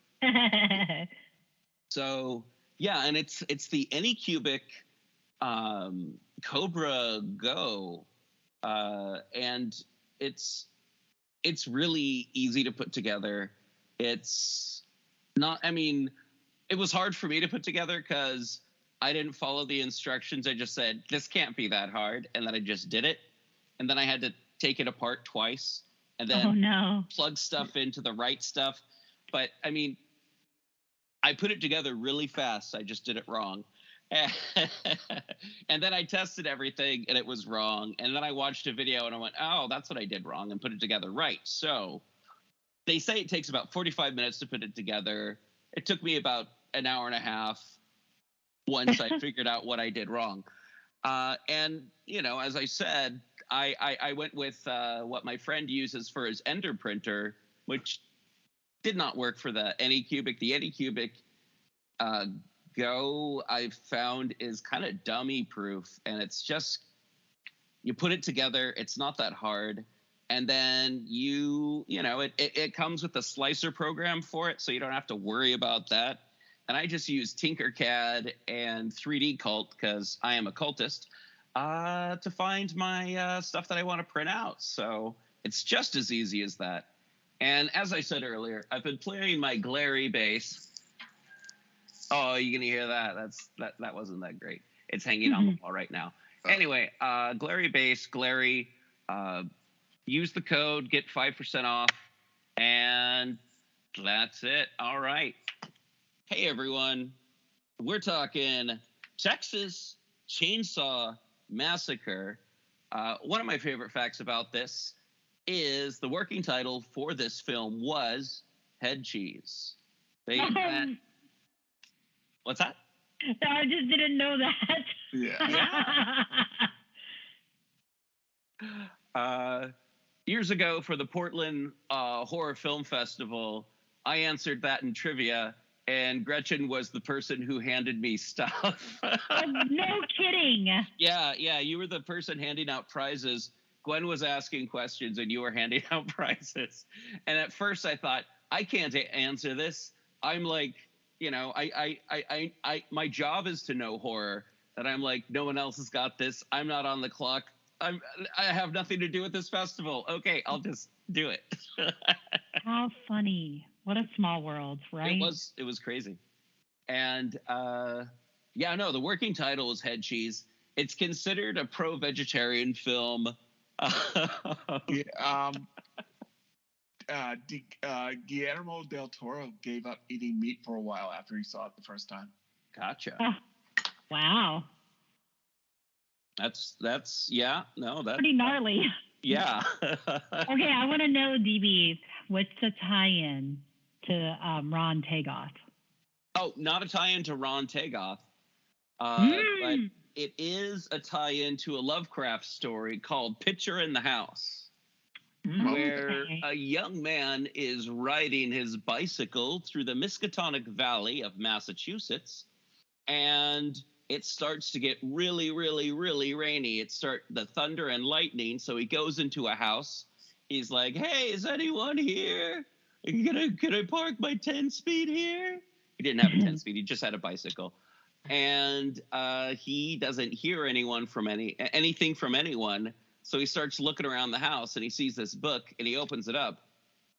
So, yeah, and it's the Anycubic KOBRA GO, and it's really easy to put together. It's not, it was hard for me to put together because I didn't follow the instructions. I just said, this can't be that hard, and then I just did it. And then I had to take it apart twice and then plug stuff into the right stuff. But, I put it together really fast. I just did it wrong. And then I tested everything, and it was wrong. And then I watched a video, and I went, oh, that's what I did wrong, and put it together right. So they say it takes about 45 minutes to put it together. It took me about an hour and a half once I figured out what I did wrong. And, as I said, I went with what my friend uses for his Ender printer, which did not work for the Anycubic. The Anycubic Go, I've found, is kind of dummy proof, and it's just, you put it together, it's not that hard. And then it comes with a slicer program for it, so you don't have to worry about that. And I just use Tinkercad and 3D Cult, because I am a cultist, to find my stuff that I want to print out. So it's just as easy as that. And as I said earlier, I've been playing my Glarry bass. Oh, you can hear that? That wasn't that great. It's hanging on the wall right now. Anyway, Glarry bass, Glarry. Use the code, get 5% off, and that's it. All right. Hey, everyone. We're talking Texas Chainsaw Massacre. One of my favorite facts about this is the working title for this film was Head Cheese. What's that? I just didn't know that. Yeah. Years ago for the Portland Horror Film Festival, I answered that in trivia, and Gretchen was the person who handed me stuff. Oh, no kidding. Yeah, you were the person handing out prizes. Gwen was asking questions, and you were handing out prizes. And at first I thought, I can't answer this. I'm like, my job is to know horror. And I'm like, no one else has got this. I'm not on the clock. I have nothing to do with this festival. Okay, I'll just do it. How funny. What a small world, right? It was crazy. And the working title is Head Cheese. It's considered a pro-vegetarian film. Guillermo del Toro gave up eating meat for a while after he saw it the first time. Gotcha. Wow. That's pretty gnarly. Yeah. Okay, I want to know, DB, what's the tie-in to Rhan-Tegoth? Oh, not a tie-in to Rhan-Tegoth, but it is a tie-in to a Lovecraft story called Picture in the House, where a young man is riding his bicycle through the Miskatonic Valley of Massachusetts, and it starts to get really, really, really rainy. The thunder and lightning. So he goes into a house. He's like, "Hey, is anyone here? Can I park my 10-speed here?" He didn't have a 10-speed. He just had a bicycle. And he doesn't hear anything from anyone. So he starts looking around the house and he sees this book and he opens it up.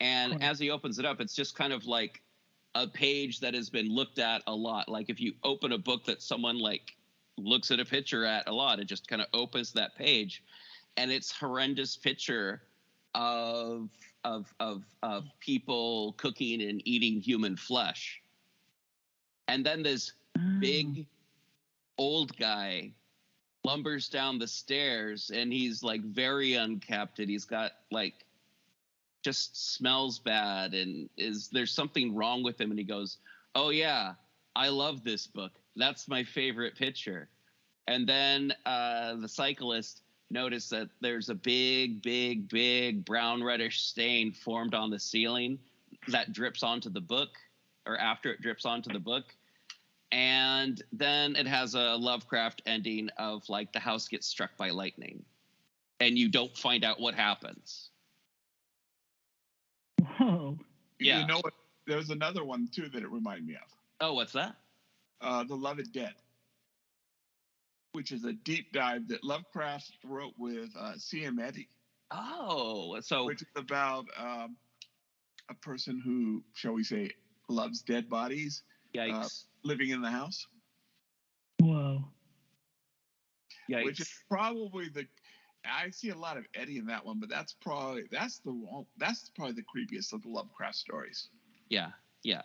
And as he opens it up, it's just kind of like a page that has been looked at a lot. Like if you open a book that someone like looks at a picture at a lot, it just kind of opens that page, and it's horrendous picture of people cooking and eating human flesh. And then this big old guy lumbers down the stairs, and he's like very unkempt, and he's got like just smells bad, and there's something wrong with him, and he goes, "Oh yeah, I love this book. That's my favorite picture." And then the cyclist noticed that there's a big brown reddish stain formed on the ceiling that drips onto the book, or after it drips onto the book. And then it has a Lovecraft ending of like the house gets struck by lightning, and you don't find out what happens. Whoa. Yeah. You know what? There's another one too that it reminded me of. Oh, what's that? The Loved Dead, which is a deep dive that Lovecraft wrote with C.M. Eddy. Oh, so which is about a person who, shall we say, loves dead bodies. Yikes. Living in the house. Whoa. Yikes. Which is probably I see a lot of Eddie in that one, but that's probably the creepiest of the Lovecraft stories. Yeah.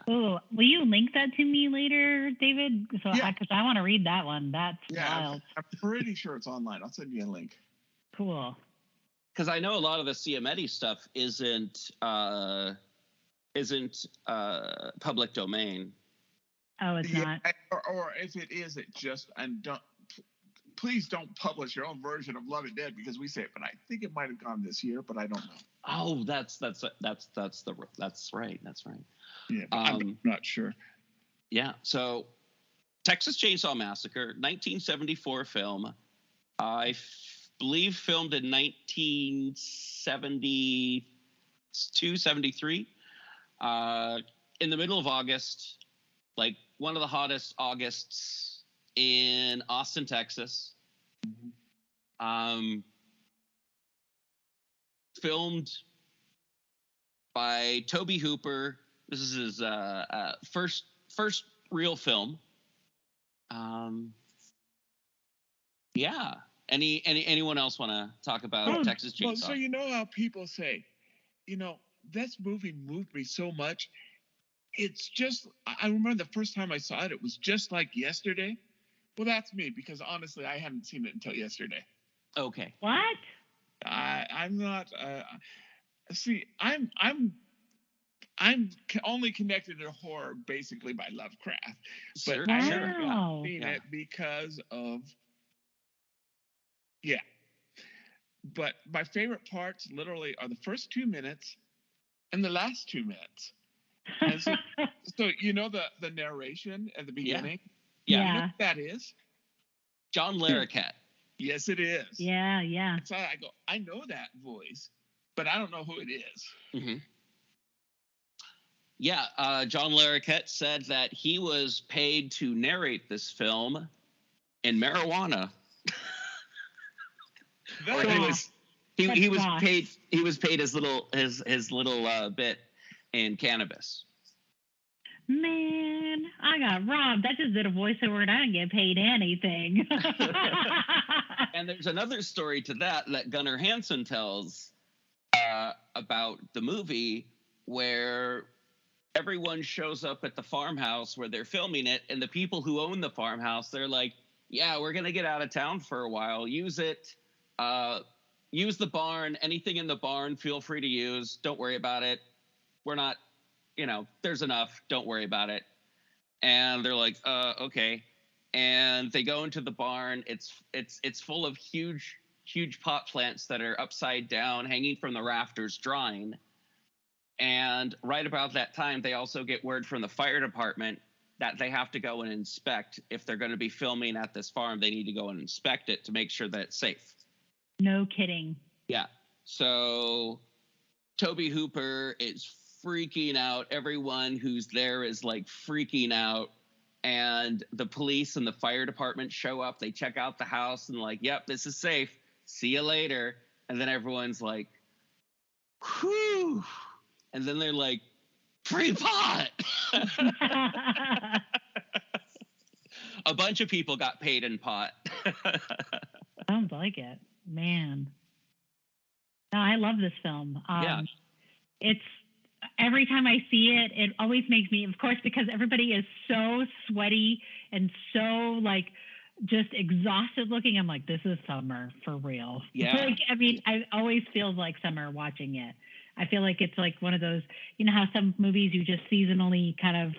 Oh, will you link that to me later, David? So, yeah. Because I want to read that one. That's wild. I'm pretty sure it's online. I'll send you a link. Cool. Because I know a lot of the C.M. Eddy stuff isn't public domain. Oh, it's not. Or if it is, please don't publish your own version of Love It Dead, because we say it, but I think it might have gone this year, but I don't know. Oh, that's right. Yeah, but I'm not sure. Yeah. So, Texas Chainsaw Massacre, 1974 film. I believe filmed in 1972, 73. In the middle of August, like one of the hottest Augusts in Austin, Texas. Filmed by Tobe Hooper. This is his first real film. Yeah. Anyone else want to talk about Texas Chainsaw? Well, so you know how people say, this movie moved me so much. It's just, I remember the first time I saw it, it was just like yesterday. Well, that's me, because honestly, I hadn't seen it until yesterday. Okay. What? I'm not. See, I'm only connected to horror basically by Lovecraft, but I haven't seen it because of. Yeah. But my favorite parts literally are the first 2 minutes and the last 2 minutes. And so you know the narration at the beginning? Yeah. You know what that is? John Larroquette. Yes, it is. Yeah. So I go, I know that voice, but I don't know who it is. Mm-hmm. Yeah, John Larroquette said that he was paid to narrate this film in marijuana. Or he was paid his little bit in cannabis. Man, I got robbed. I just did a voiceover and I didn't get paid anything. And there's another story to that Gunnar Hansen tells about the movie, where everyone shows up at the farmhouse where they're filming it, and the people who own the farmhouse, they're like, yeah, we're going to get out of town for a while. Use it. Use the barn. Anything in the barn, feel free to use. Don't worry about it. We're not, there's enough. Don't worry about it. And they're like, okay. And they go into the barn. It's full of huge pot plants that are upside down, hanging from the rafters, drying. And right about that time, they also get word from the fire department that they have to go and inspect. If they're going to be filming at this farm, they need to go and inspect it to make sure that it's safe. No kidding. Yeah. So Tobe Hooper is freaking out. Everyone who's there is like freaking out. And the police and the fire department show up. They check out the house and like, yep, this is safe. See you later. And then everyone's like, whew. And then they're like, free pot. A bunch of people got paid in pot. Sounds like it. Man. No, I love this film. Yeah. It's every time I see it, it always makes me, of course, because everybody is so sweaty and so like just exhausted looking. I'm like, this is summer for real. Yeah. I always feel like summer watching it. I feel like it's like one of those, how some movies you just seasonally kind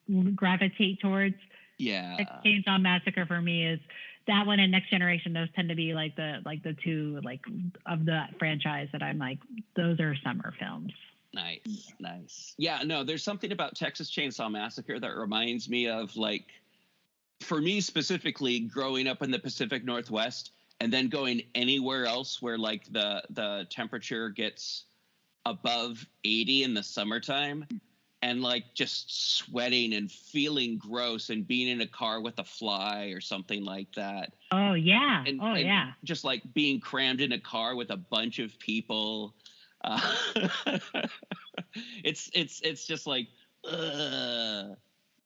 of gravitate towards. Yeah. Chainsaw Massacre for me is that one, and Next Generation. Those tend to be like the two like of the franchise that I'm like, those are summer films. Nice. Yeah, no, there's something about Texas Chainsaw Massacre that reminds me of, like, for me specifically, growing up in the Pacific Northwest and then going anywhere else where like the temperature gets above 80 in the summertime, and like just sweating and feeling gross and being in a car with a fly or something like that. Oh yeah. And just like being crammed in a car with a bunch of people. It's just like, ugh.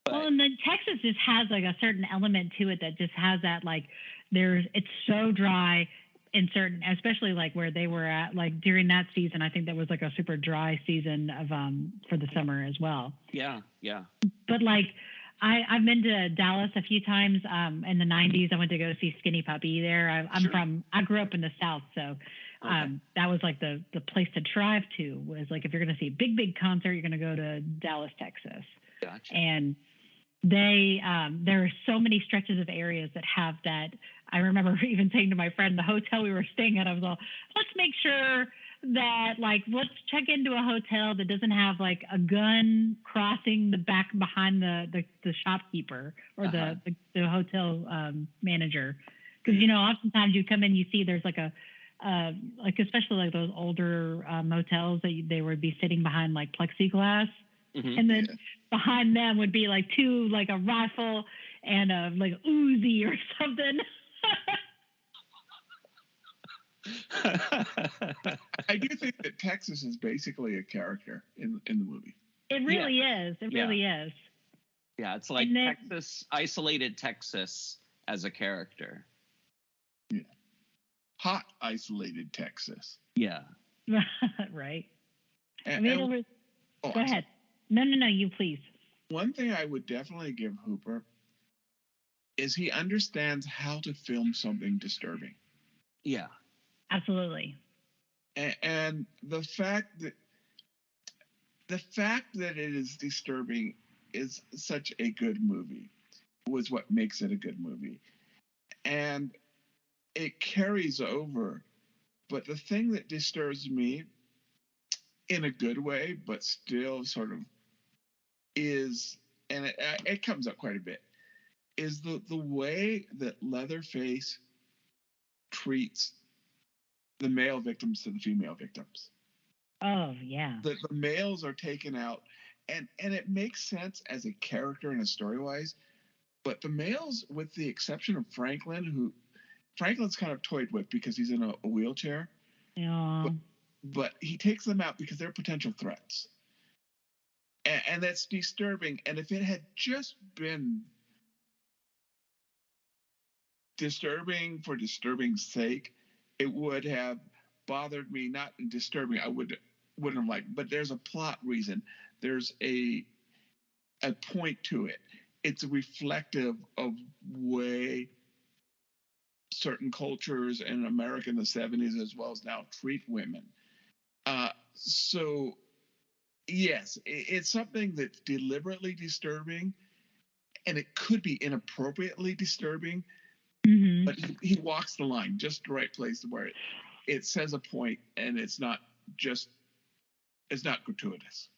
Well, and then Texas just has like a certain element to it that just has that like it's so dry in certain, especially like where they were at, like during that season. I think that was like a super dry season of for the summer as well. Yeah. But like I've been to Dallas a few times in the 90s. I went to go see Skinny Puppy there. I grew up in the South, so that was like the place to drive to, was like if you're going to see a big concert, you're going to go to Dallas, Texas. Gotcha. And there are so many stretches of areas that have that. I remember even saying to my friend, the hotel we were staying at, I was all, let's make sure that like, let's check into a hotel that doesn't have like a gun crossing the back behind the shopkeeper or the hotel manager. Because, oftentimes you come in, you see there's like like especially like those older motels that they would be sitting behind like plexiglass. Mm-hmm. And then behind them would be like like a rifle and a like Uzi or something. I do think that Texas is basically a character in the movie. It really is. It really is. Yeah, it's like Texas, isolated Texas as a character. Yeah. Hot, isolated Texas. Yeah. Right. Go ahead. No, you please. One thing I would definitely give Hooper is he understands how to film something disturbing. Yeah. Absolutely. And the fact that it is disturbing is such a good movie was what makes it a good movie. And it carries over. But the thing that disturbs me in a good way, but still sort of is, and it comes up quite a bit, is the way that Leatherface treats the male victims to the female victims. Oh, yeah. The males are taken out, and it makes sense as a character and a story-wise, but the males, with the exception of Franklin, who Franklin's kind of toyed with because he's in a wheelchair. Yeah. But he takes them out because they're potential threats. And that's disturbing. And if it had just been disturbing for disturbing's sake, it would have bothered me. Not disturbing, I wouldn't have liked. But there's a plot reason. There's a point to it. It's reflective of way certain cultures in America in the 70s as well as now treat women. So yes, it's something that's deliberately disturbing, and it could be inappropriately disturbing, but he walks the line just the right place where it says a point, and it's not gratuitous.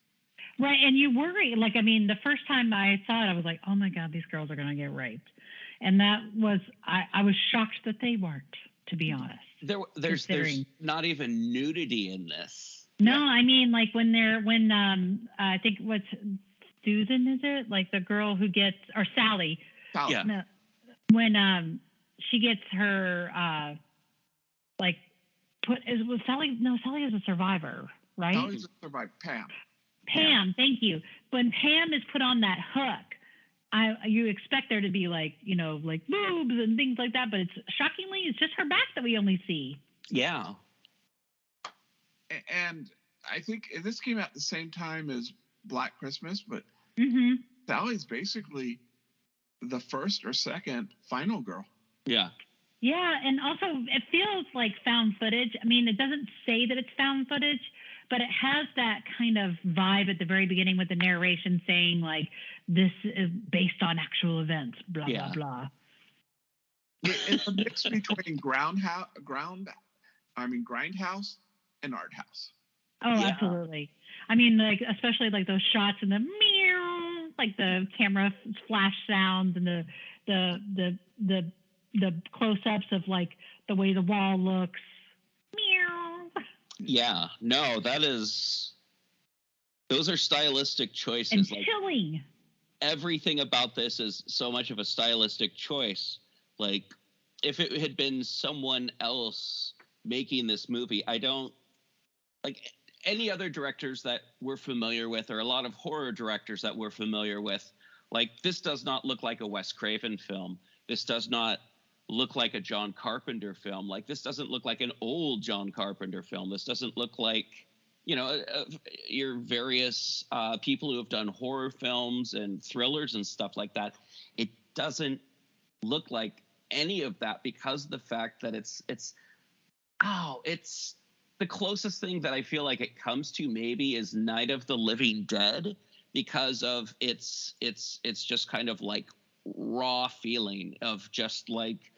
Right, and you worry, like, I mean, the first time I saw it, I was like, oh my God, these girls are going to get raped. And that was, I was shocked that they weren't, to be honest. There's not even nudity in this. No, I mean, like when I think what's Susan, is it? Like the girl who gets, or Sally. Sally. Yeah. No, when she gets her, like, Sally is a survivor, right? Sally's a survivor, Pam. Pam, thank you. When Pam is put on that hook, you expect there to be like, you know, like boobs and things like that, but it's just her back that we only see. Yeah. And I think this came out the same time as Black Christmas, but Sally's basically the first or second final girl. Yeah. Yeah, and also it feels like found footage. I mean, it doesn't say that it's found footage, but it has that kind of vibe at the very beginning with the narration saying, like, this is based on actual events, blah, blah, blah. It's a mix between Grindhouse and Art House. Oh, yeah. Absolutely. I mean, like, especially like those shots and the meow, like the camera flash sounds and the close-ups of like the way the wall looks. Meow. Yeah. No, those are stylistic choices. And like, chilling. Everything about this is so much of a stylistic choice. Like, if it had been someone else making this movie, I don't like any other directors that we're familiar with, or a lot of horror directors that we're familiar with. Like, this does not look like a Wes Craven film. This does not look like a John Carpenter film. Like, this doesn't look like an old John Carpenter film. This doesn't look like, you know, your various people who have done horror films and thrillers and stuff like that. It doesn't look like any of that, because of the fact that it's the closest thing that I feel like it comes to maybe is Night of the Living Dead, because of it's just kind of like raw feeling of just like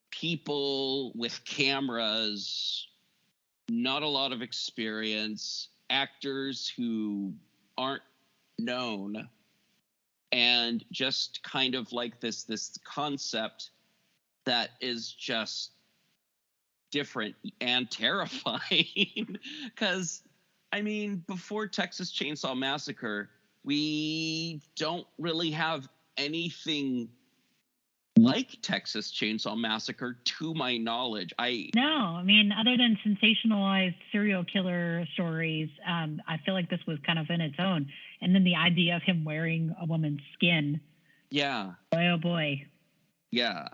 people with cameras, not a lot of experience, actors who aren't known, and just kind of like this concept that is just different and terrifying. Because, I mean, before Texas Chainsaw Massacre, we don't really have anything like Texas Chainsaw Massacre, to my knowledge. No, I mean, other than sensationalized serial killer stories, I feel like this was kind of in its own. And then the idea of him wearing a woman's skin. Yeah. Boy, oh boy. Yeah.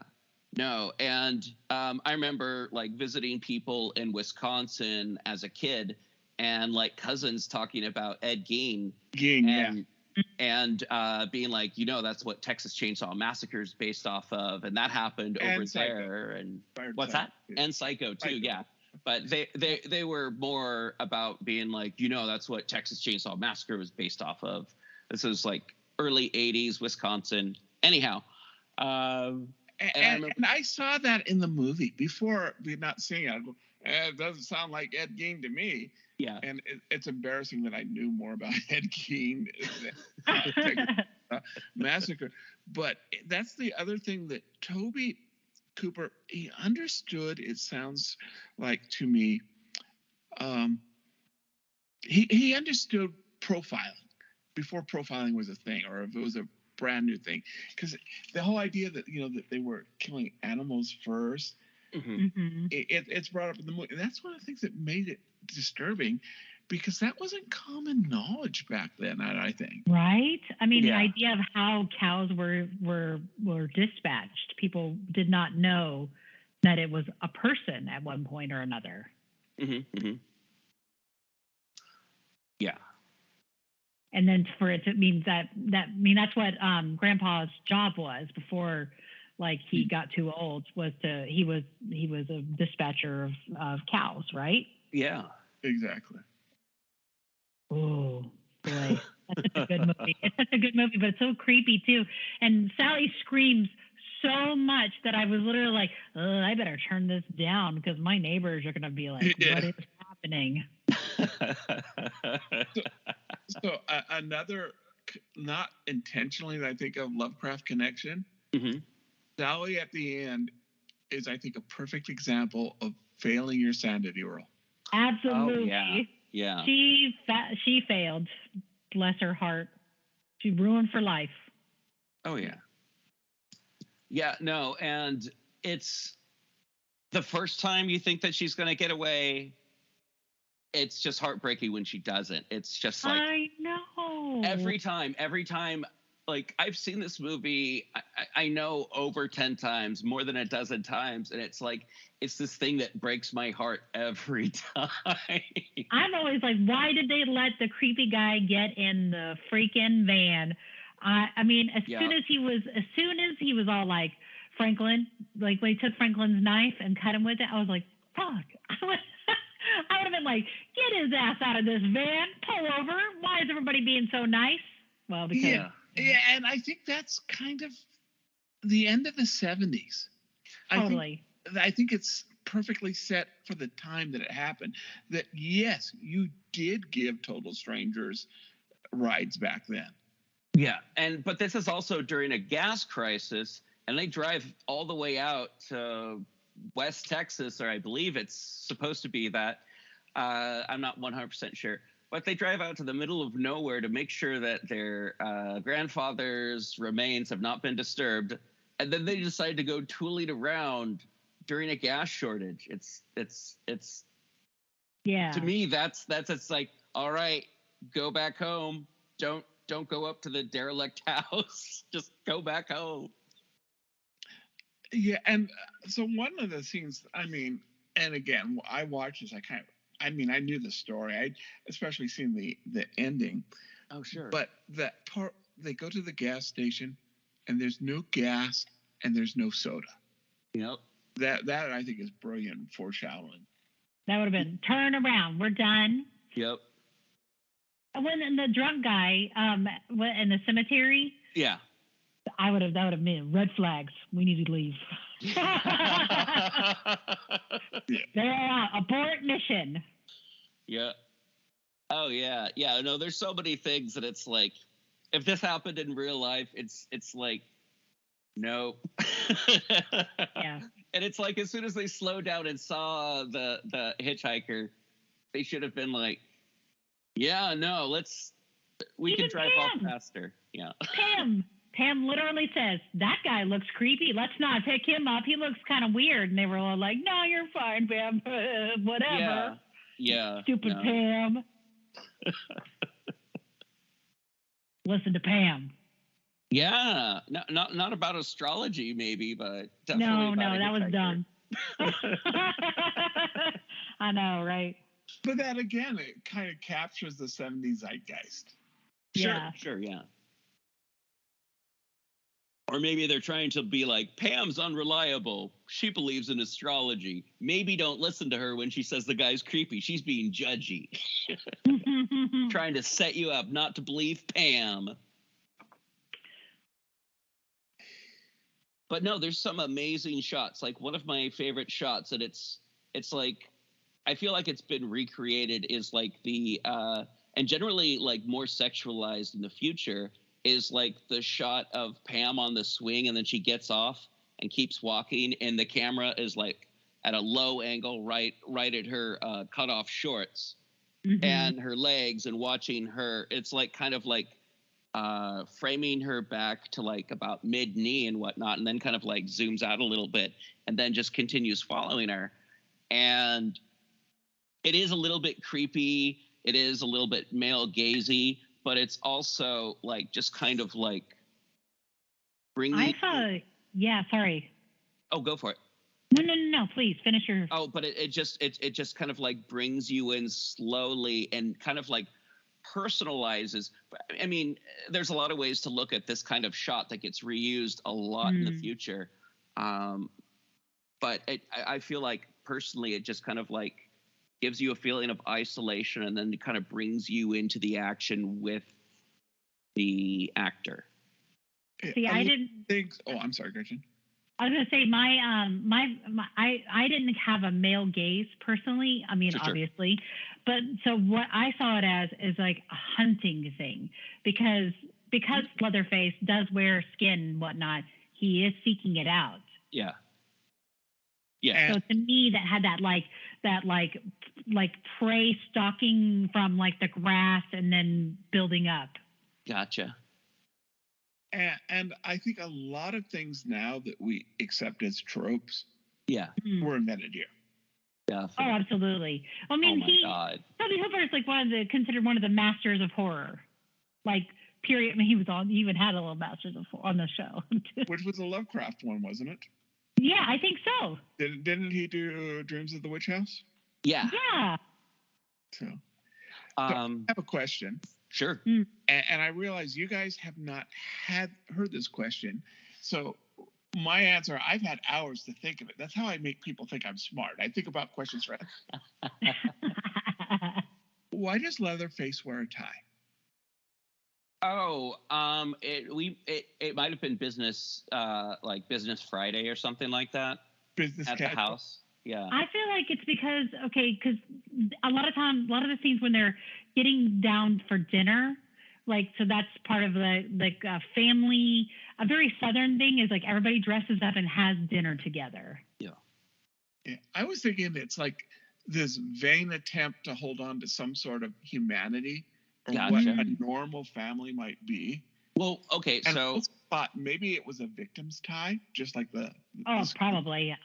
No, and I remember like visiting people in Wisconsin as a kid, and like cousins talking about Ed Gein. And being like, you know, that's what Texas Chainsaw Massacre is based off of, and that happened over there. And what's that? And Psycho too, yeah. But they were more about being like, you know, that's what Texas Chainsaw Massacre was based off of. This is like early '80s Wisconsin. Anyhow, and I saw that in the movie before we not seeing it. I go, it doesn't sound like Ed Gein to me. Yeah. And it's embarrassing that I knew more about Ed Gein than Massacre. But that's the other thing that Toby Cooper, he understood, it sounds like to me, he understood profiling before profiling was a thing, or if it was a brand new thing. Because the whole idea that, you know, that they were killing animals first, it's brought up in the movie. And that's one of the things that made it disturbing, because that wasn't common knowledge back then, I think. Right? I mean, the idea of how cows were dispatched, people did not know that it was a person at one point or another. Yeah. And then for it to mean that's what Grandpa's job was before, like, he got too old, he was a dispatcher of cows, right? Yeah. Exactly. Oh boy, that's such a good movie. It's such a good movie, but it's so creepy too. And Sally screams so much that I was literally like, I better turn this down because my neighbors are gonna be like, what is happening? So another, not intentionally, I think, of Lovecraft connection. Sally at the end is, I think, a perfect example of failing your sanity role. Absolutely. Oh, yeah. She failed. Bless her heart. She ruined for life. Oh yeah. Yeah, no, and it's the first time you think that she's going to get away. It's just heartbreaking when she doesn't. It's just like, I know. Every time, like, I've seen this movie, I know, over 10 times, more than a dozen times, and it's like, it's this thing that breaks my heart every time. I'm always like, why did they let the creepy guy get in the freaking van? I mean, as soon as he was all like, Franklin, like when he took Franklin's knife and cut him with it, I was like, fuck. I would have been like, get his ass out of this van, pull over. Why is everybody being so nice? Well, because yeah, and I think that's kind of the end of the 70s. Totally. I think it's perfectly set for the time that it happened. That yes, you did give total strangers rides back then. Yeah, but this is also during a gas crisis, and they drive all the way out to West Texas, or I believe it's supposed to be that. I'm not 100% sure. But they drive out to the middle of nowhere to make sure that their grandfather's remains have not been disturbed. And then they decide to go tooling around during a gas shortage. It's to me, that's it's like, all right, go back home. Don't go up to the derelict house. Just go back home. Yeah, and so one of the scenes, I mean, and again, I watched this, I knew the story. I'd especially seen the ending. Oh, sure. But that part, they go to the gas station, and there's no gas, and there's no soda. Yep. That I think is brilliant foreshadowing. That would have been, turn around, we're done. Yep. When the drunk guy in the cemetery. Yeah. That would have been red flags. We need to leave. They're out. Abort mission. Yeah. Oh yeah. Yeah. No, there's so many things that it's like, if this happened in real life, it's like, no. Yeah. And it's like, as soon as they slowed down and saw the hitchhiker, they should have been like, yeah, no, we can drive off faster. Yeah. Pam literally says, that guy looks creepy. Let's not pick him up. He looks kind of weird. And they were all like, no, you're fine, Pam. Whatever. Yeah. Stupid Pam. Listen to Pam. Yeah. Not about astrology, maybe, but definitely. No, that was dumb. I know, right? But that, again, it kind of captures the 70s zeitgeist. Sure, yeah. Or maybe they're trying to be like, Pam's unreliable. She believes in astrology. Maybe don't listen to her when she says the guy's creepy. She's being judgy. Trying to set you up not to believe Pam. But no, there's some amazing shots. Like, one of my favorite shots, and it's like, I feel like it's been recreated, is like the and generally like more sexualized in the future, is like the shot of Pam on the swing, and then she gets off and keeps walking, and the camera is like at a low angle right at her cut off shorts and her legs, and watching her. It's like kind of like framing her back to like about mid knee and whatnot, and then kind of like zooms out a little bit, and then just continues following her. And it is a little bit creepy. It is a little bit male gazy, but it's also like just kind of like bringing. Yeah, sorry. Oh, go for it. No. Please finish your. Oh, but it just kind of like brings you in slowly and kind of like personalizes. I mean, there's a lot of ways to look at this kind of shot that gets reused a lot in the future. But I feel like personally, it just kind of like gives you a feeling of isolation, and then it kind of brings you into the action with the actor. See, I didn't think. Oh, I'm sorry, Gretchen. I was gonna say I didn't have a male gaze personally. I mean, Sure. obviously, but so what I saw it as is like a hunting thing because Leatherface does wear skin and whatnot. He is seeking it out. Yeah. So to me, that had that prey stalking from like the grass and then building up. Gotcha. And I think a lot of things now that we accept as tropes were invented here. Definitely. Oh, absolutely. I mean, Toby Hooper is like considered one of the masters of horror. Like, period. I mean, he even had a little masters of horror on the show. Which was a Lovecraft one, wasn't it? Yeah, I think so. Didn't he do Dreams of the Witch House? Yeah. Yeah. So I have a question. Sure. And I realize you guys have not heard this question. So my answer, I've had hours to think of it. That's how I make people think I'm smart. I think about questions. Why does Leatherface wear a tie? Oh, it might have been business, like Business Friday or something like that. Business at the house. Yeah. I feel like it's because a lot of the scenes when they're getting down for dinner, like, so that's part of the family. A very Southern thing is like everybody dresses up and has dinner together. Yeah. I was thinking it's like this vain attempt to hold on to some sort of humanity or what a normal family might be. Well, okay, and so I thought maybe it was a victim's tie, just like the. Probably, yeah.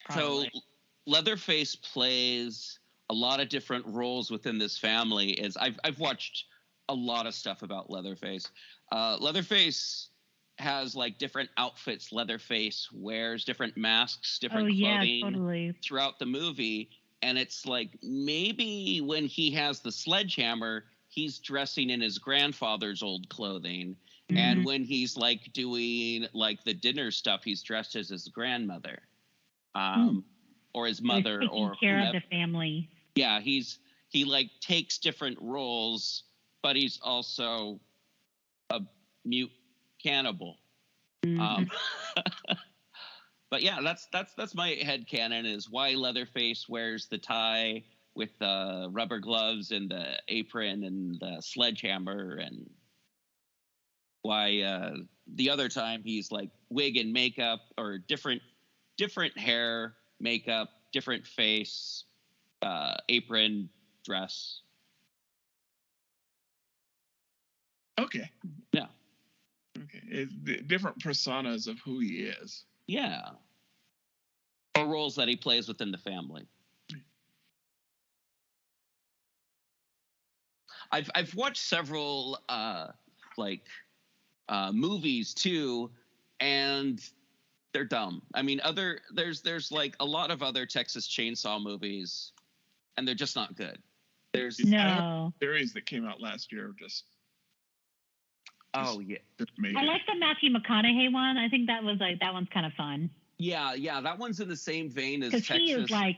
Probably. So Leatherface plays a lot of different roles within this family. I've watched a lot of stuff about Leatherface. Leatherface has like different outfits. Leatherface wears different masks, different clothing throughout the movie. And it's like maybe when he has the sledgehammer, he's dressing in his grandfather's old clothing. Mm-hmm. And when he's like doing like the dinner stuff, he's dressed as his grandmother. Or his mother, or care of the family. Yeah, he like takes different roles, but he's also a mute cannibal. Mm-hmm. But yeah, that's my headcanon is why Leatherface wears the tie with the rubber gloves and the apron and the sledgehammer, and why the other time he's like wig and makeup or different hair, makeup, different face, apron, dress. Okay. Yeah. Okay. It's different personas of who he is. Yeah. Or roles that he plays within the family. I've watched several movies too, and they're dumb. I mean, there's like a lot of other Texas Chainsaw movies, and they're just not good. There's series that came out last year just I like the Matthew McConaughey one. I think that one's kind of fun. Yeah, that one's in the same vein as Texas. He is like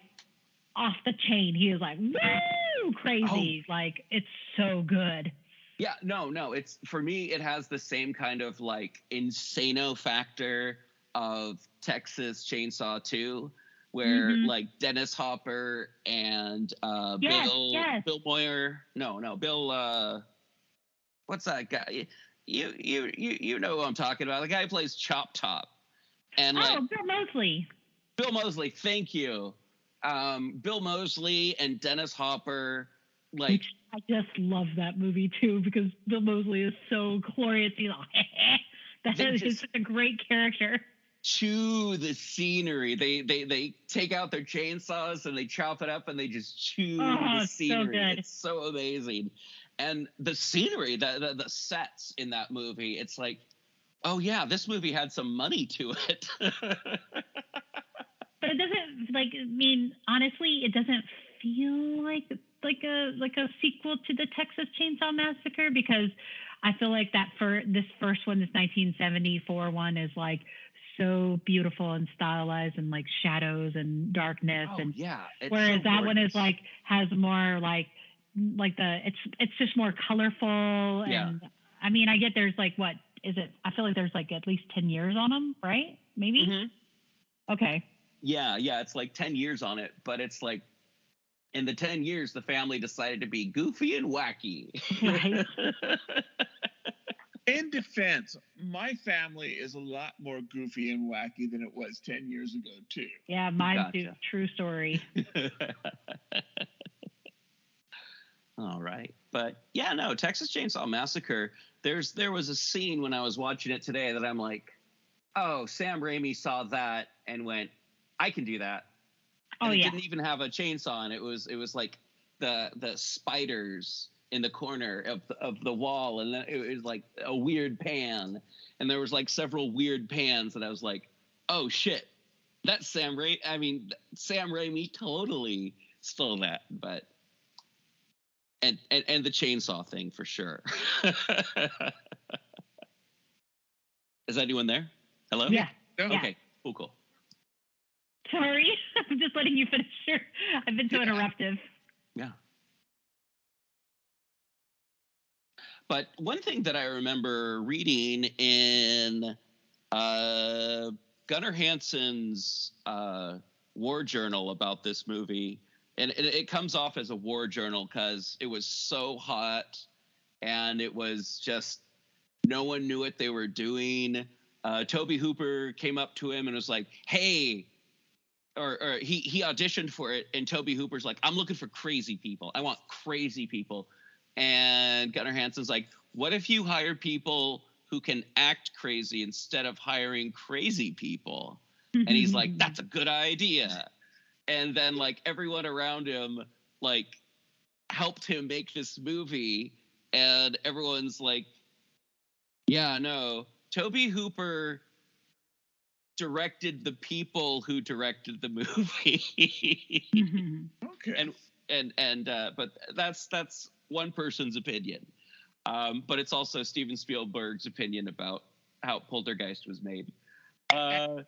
off the chain. He is like woo crazy. Like it's so good. Yeah, no. It's for me. It has the same kind of like insano factor of Texas Chainsaw 2, where like Dennis Hopper and Bill Moyer. No, Bill. What's that guy? You know who I'm talking about. The guy who plays Chop Top. And Bill Moseley. Bill Moseley, thank you. Bill Moseley and Dennis Hopper, like. I just love that movie too because Bill Moseley is so glorious. He's like, he's such a great character. chew the scenery. They take out their chainsaws and they chop it up and they just chew the scenery. So good. It's so amazing. And the scenery, the sets in that movie, it's like, oh yeah, this movie had some money to it. But it doesn't, like, I mean, honestly, it doesn't feel like a sequel to the Texas Chainsaw Massacre, because I feel like this first one, this 1974 one, is like so beautiful and stylized and like shadows and darkness. And yeah. Whereas so that one is gorgeous. like has more like it's just more colorful. Yeah. And I mean, I get there's like, what is it? I feel like there's like at least 10 years on them, right? Maybe. Mm-hmm. Okay. Yeah, it's like 10 years on it, but it's like in the 10 years, the family decided to be goofy and wacky. Right. In defense, my family is a lot more goofy and wacky than it was 10 years ago, too. Yeah, mine Gotcha. too. True story. All right. But yeah, no, Texas Chainsaw Massacre, there was a scene when I was watching it today that I'm like, oh, Sam Raimi saw that and went, I can do that. And it didn't even have a chainsaw, and it was like the spiders in the corner of the wall, and then it was like a weird pan, and there was like several weird pans, and I was like, oh shit, that's Sam Raimi. I mean, Sam Raimi totally stole that, but and the chainsaw thing for sure. Is anyone there? Hello? Yeah. Okay. Cool. Sorry, I'm just letting you finish. I've been so interruptive. Yeah. But one thing that I remember reading in Gunnar Hansen's war journal about this movie, and it comes off as a war journal because it was so hot and it was just no one knew what they were doing. Tobe Hooper came up to him and was like, hey, or he auditioned for it, and Tobe Hooper's like, I'm looking for crazy people. I want crazy people. And Gunnar Hansen's like, what if you hire people who can act crazy instead of hiring crazy people? And he's like, that's a good idea. And then like everyone around him like helped him make this movie, and everyone's like, yeah, no, Tobe Hooper directed the people who directed the movie. Okay. And but that's one person's opinion. But it's also Steven Spielberg's opinion about how Poltergeist was made. That's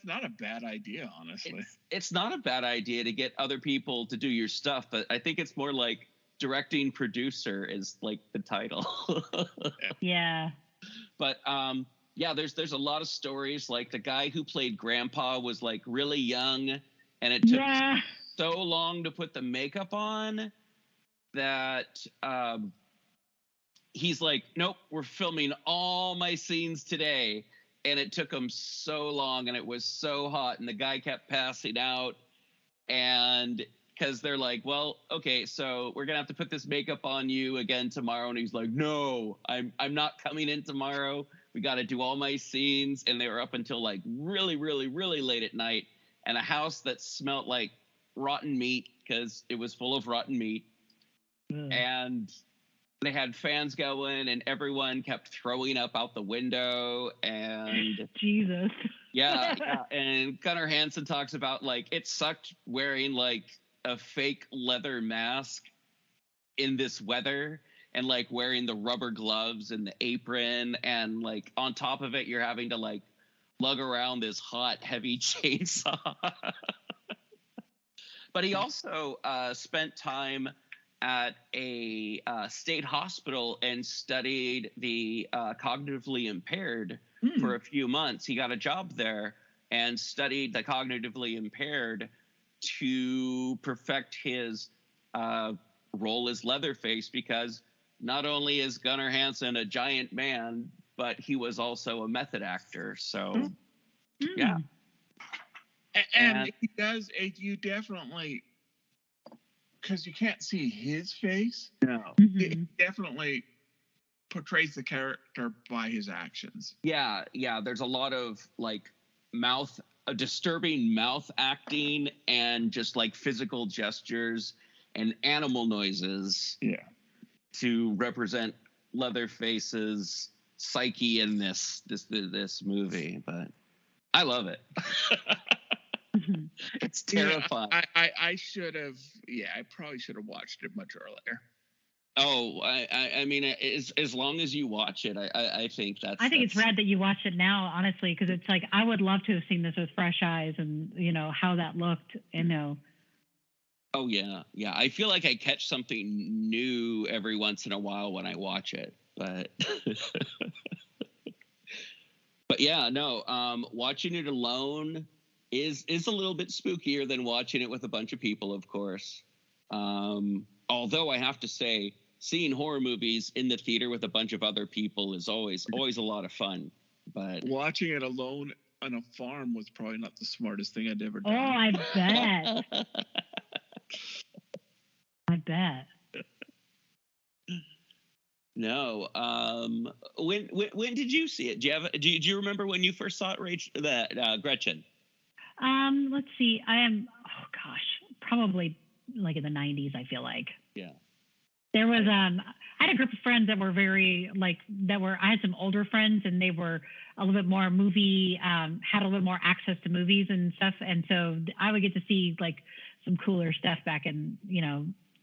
not a bad idea, honestly. It's not a bad idea to get other people to do your stuff, but I think it's more like directing producer is like the title. Yeah. But yeah, there's a lot of stories. Like the guy who played Grandpa was like really young, and it took so long to put the makeup on that he's like, nope, we're filming all my scenes today. And it took him so long, and it was so hot, and the guy kept passing out. And because they're like, well, okay, so we're gonna have to put this makeup on you again tomorrow. And he's like, no, I'm not coming in tomorrow. We got to do all my scenes. And they were up until like really, really, really late at night, and a house that smelled like rotten meat because it was full of rotten meat. And they had fans going, and everyone kept throwing up out the window. And Jesus. Yeah. And Gunnar Hansen talks about like it sucked wearing like a fake leather mask in this weather, and like wearing the rubber gloves and the apron, and like on top of it you're having to like lug around this hot heavy chainsaw. But he also spent time at a state hospital and studied the cognitively impaired for a few months. He got a job there and studied the cognitively impaired to perfect his role as Leatherface, because not only is Gunnar Hansen a giant man, but he was also a method actor. So, yeah. And he does, you definitely, because you can't see his face. No. It definitely portrays the character by his actions. Yeah. There's a lot of like disturbing mouth acting and just like physical gestures and animal noises. Yeah. To represent Leatherface's psyche in this movie, but I love it. It's terrifying. Yeah, I should have. Yeah, I probably should have watched it much earlier. Oh, I mean, as long as you watch it, I think that's. I think it's rad that you watched it now, honestly, because it's like I would love to have seen this with fresh eyes and how that looked. Oh yeah. I feel like I catch something new every once in a while when I watch it, but but yeah, no. Watching it alone is a little bit spookier than watching it with a bunch of people, of course. Although I have to say, seeing horror movies in the theater with a bunch of other people is always a lot of fun. But watching it alone on a farm was probably not the smartest thing I'd ever done. Oh, I bet. I bet. No. When did you see it? Do you remember when you first saw it, Gretchen? Let's see. Probably like in the 90s, I feel like. Yeah. There was I had a group of friends that were I had some older friends and they were a little bit more had a little bit more access to movies and stuff, and so I would get to see like some cooler stuff back in,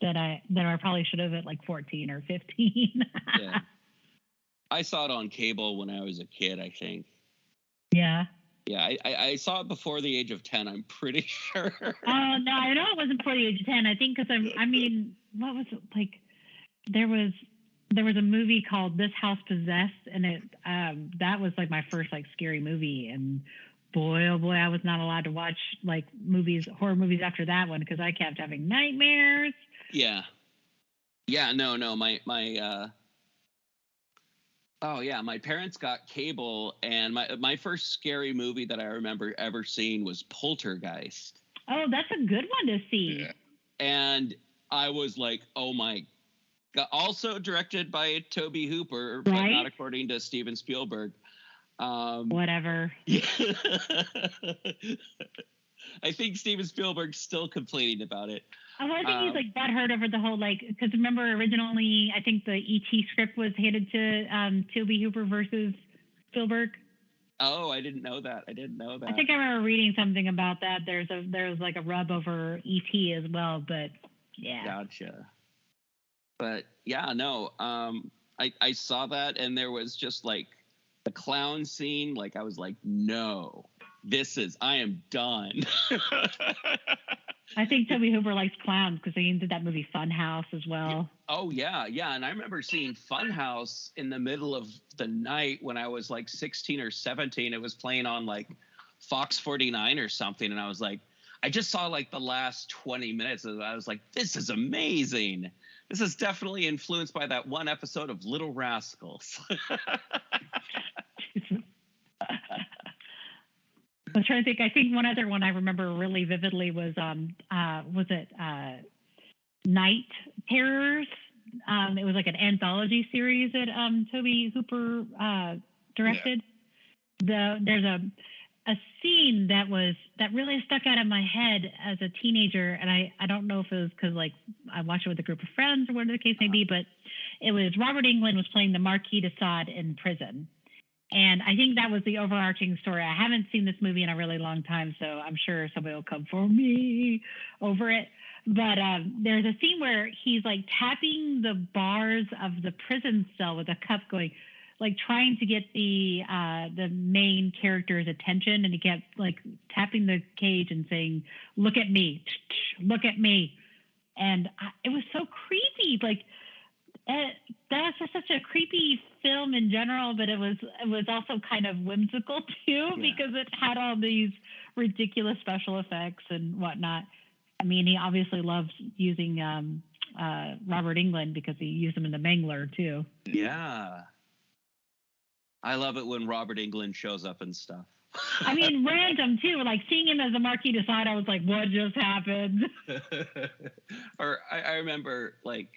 that I probably should have at like 14 or 15. Yeah. I saw it on cable when I was a kid, I think. Yeah. Yeah, I saw it before the age of 10, I'm pretty sure. Oh, no, I know it wasn't before the age of 10. I think because what was it like? There was a movie called This House Possessed, and it that was like my first like scary movie, and boy, oh boy, I was not allowed to watch like horror movies after that one because I kept having nightmares. Yeah. Yeah, no, my my parents got cable, and my first scary movie that I remember ever seeing was Poltergeist. Oh, that's a good one to see. Yeah. And I was like, oh my God. Also directed by Tobe Hooper, Right? but not according to Steven Spielberg. Whatever. I think Steven Spielberg's still complaining about it. I think he's like butthurt over the whole because remember originally I think the E.T. script was handed to Tobe Hooper versus Spielberg. Oh, I didn't know that. I think I remember reading something about that. There's like a rub over E.T. as well, but yeah. Gotcha. But yeah, no. I saw that, and there was just like the clown scene. Like I was like, no, I am done. I think Tobe Hooper likes clowns because he did that movie Funhouse as well. Oh, yeah. And I remember seeing Funhouse in the middle of the night when I was like 16 or 17. It was playing on like Fox 49 or something. And I was like, I just saw like the last 20 minutes. And I was like, this is amazing. This is definitely influenced by that one episode of Little Rascals. I'm trying to think. I think one other one I remember really vividly was it Night Terrors? It was like an anthology series that Tobe Hooper directed. Yeah. There's a scene that really stuck out in my head as a teenager, and I don't know if it was because like I watched it with a group of friends or whatever the case may be, but it was Robert Englund was playing the Marquis de Sade in prison. And I think that was the overarching story. I haven't seen this movie in a really long time, so I'm sure somebody will come for me over it. But there's a scene where he's like tapping the bars of the prison cell with a cup, going, like trying to get the main character's attention, and he kept like tapping the cage and saying, "Look at me, look at me," and it was so creepy. Like that was such a creepy film in general, but it was also kind of whimsical too, because it had all these ridiculous special effects and whatnot. I mean, he obviously loves using Robert Englund because he used him in The Mangler too. Yeah. I love it when Robert Englund shows up and stuff. I mean, random too. Like seeing him as a Marquis de Sade, I was like, what just happened? Or I remember like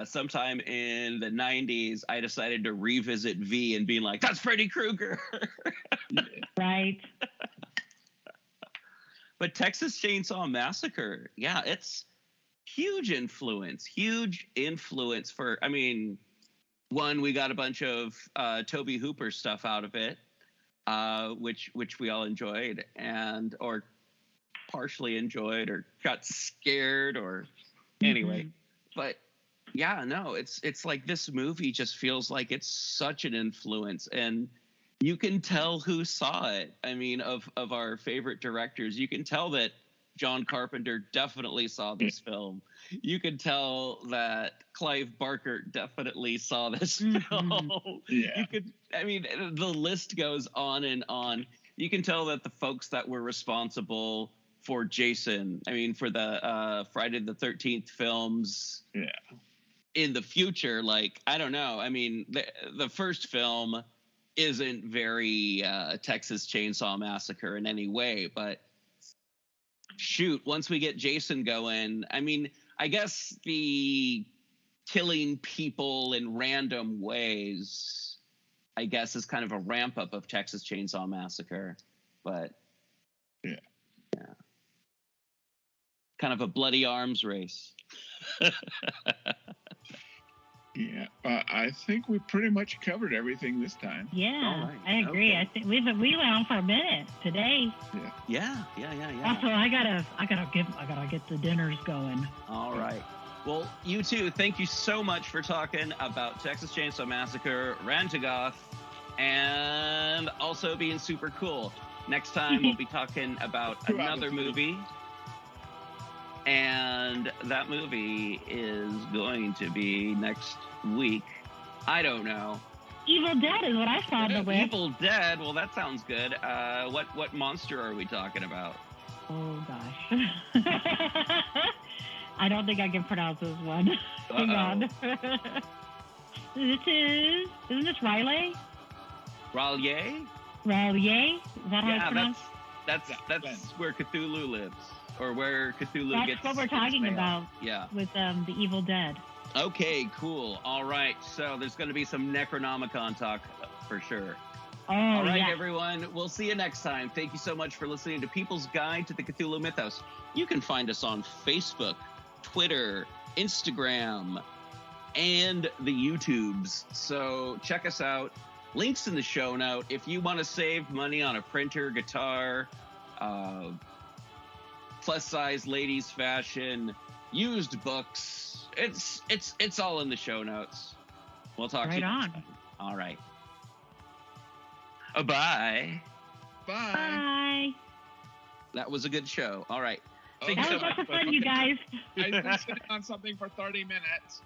sometime in the 90s, I decided to revisit V and being like, that's Freddy Krueger. Right. But Texas Chainsaw Massacre, yeah, it's huge influence for, I mean, one, we got a bunch of Tobe Hooper stuff out of it, which we all enjoyed or partially enjoyed or got scared or anyway. But yeah, no, it's like this movie just feels like it's such an influence, and you can tell who saw it. I mean, of our favorite directors, you can tell that John Carpenter definitely saw this film. You can tell that Clive Barker definitely saw this film. Yeah. The list goes on and on. You can tell that the folks that were responsible for Jason, for the Friday the 13th films in the future, like, I don't know. I mean, the first film isn't very Texas Chainsaw Massacre in any way, but shoot, once we get Jason going, I mean, I guess the killing people in random ways, I guess, is kind of a ramp up of Texas Chainsaw Massacre, but yeah. Kind of a bloody arms race. Yeah, I think we pretty much covered everything this time. Yeah, Right. I agree. Okay. I think we went on for a minute today. Yeah. Also, I gotta get the dinners going. All right. Well, you two, thank you so much for talking about Texas Chainsaw Massacre, Rhan-Tegoth, and also being super cool. Next time we'll be talking about another movie. And that movie is going to be next week. I don't know. Evil Dead is what I saw on the list. Evil Dead. Well, that sounds good. What monster are we talking about? Oh gosh. I don't think I can pronounce this one. Hang on. Isn't this Riley? R'lyeh? R'lyeh? Is that how it's pronounced? That's where Cthulhu lives. Or where Cthulhu gets. That's what we're talking about. Yeah. With the Evil Dead. Okay, cool. All right. So there's going to be some Necronomicon talk for sure. Oh, all right, yeah. everyone. We'll see you next time. Thank you so much for listening to People's Guide to the Cthulhu Mythos. You can find us on Facebook, Twitter, Instagram, and the YouTubes. So check us out. Links in the show note. If you want to save money on a printer, guitar, plus size ladies fashion, used books, it's all in the show notes. We'll talk to you next time. All right. Bye. Bye. That was a good show. All right. That was lots of fun, you guys. I've been sitting on something for 30 minutes.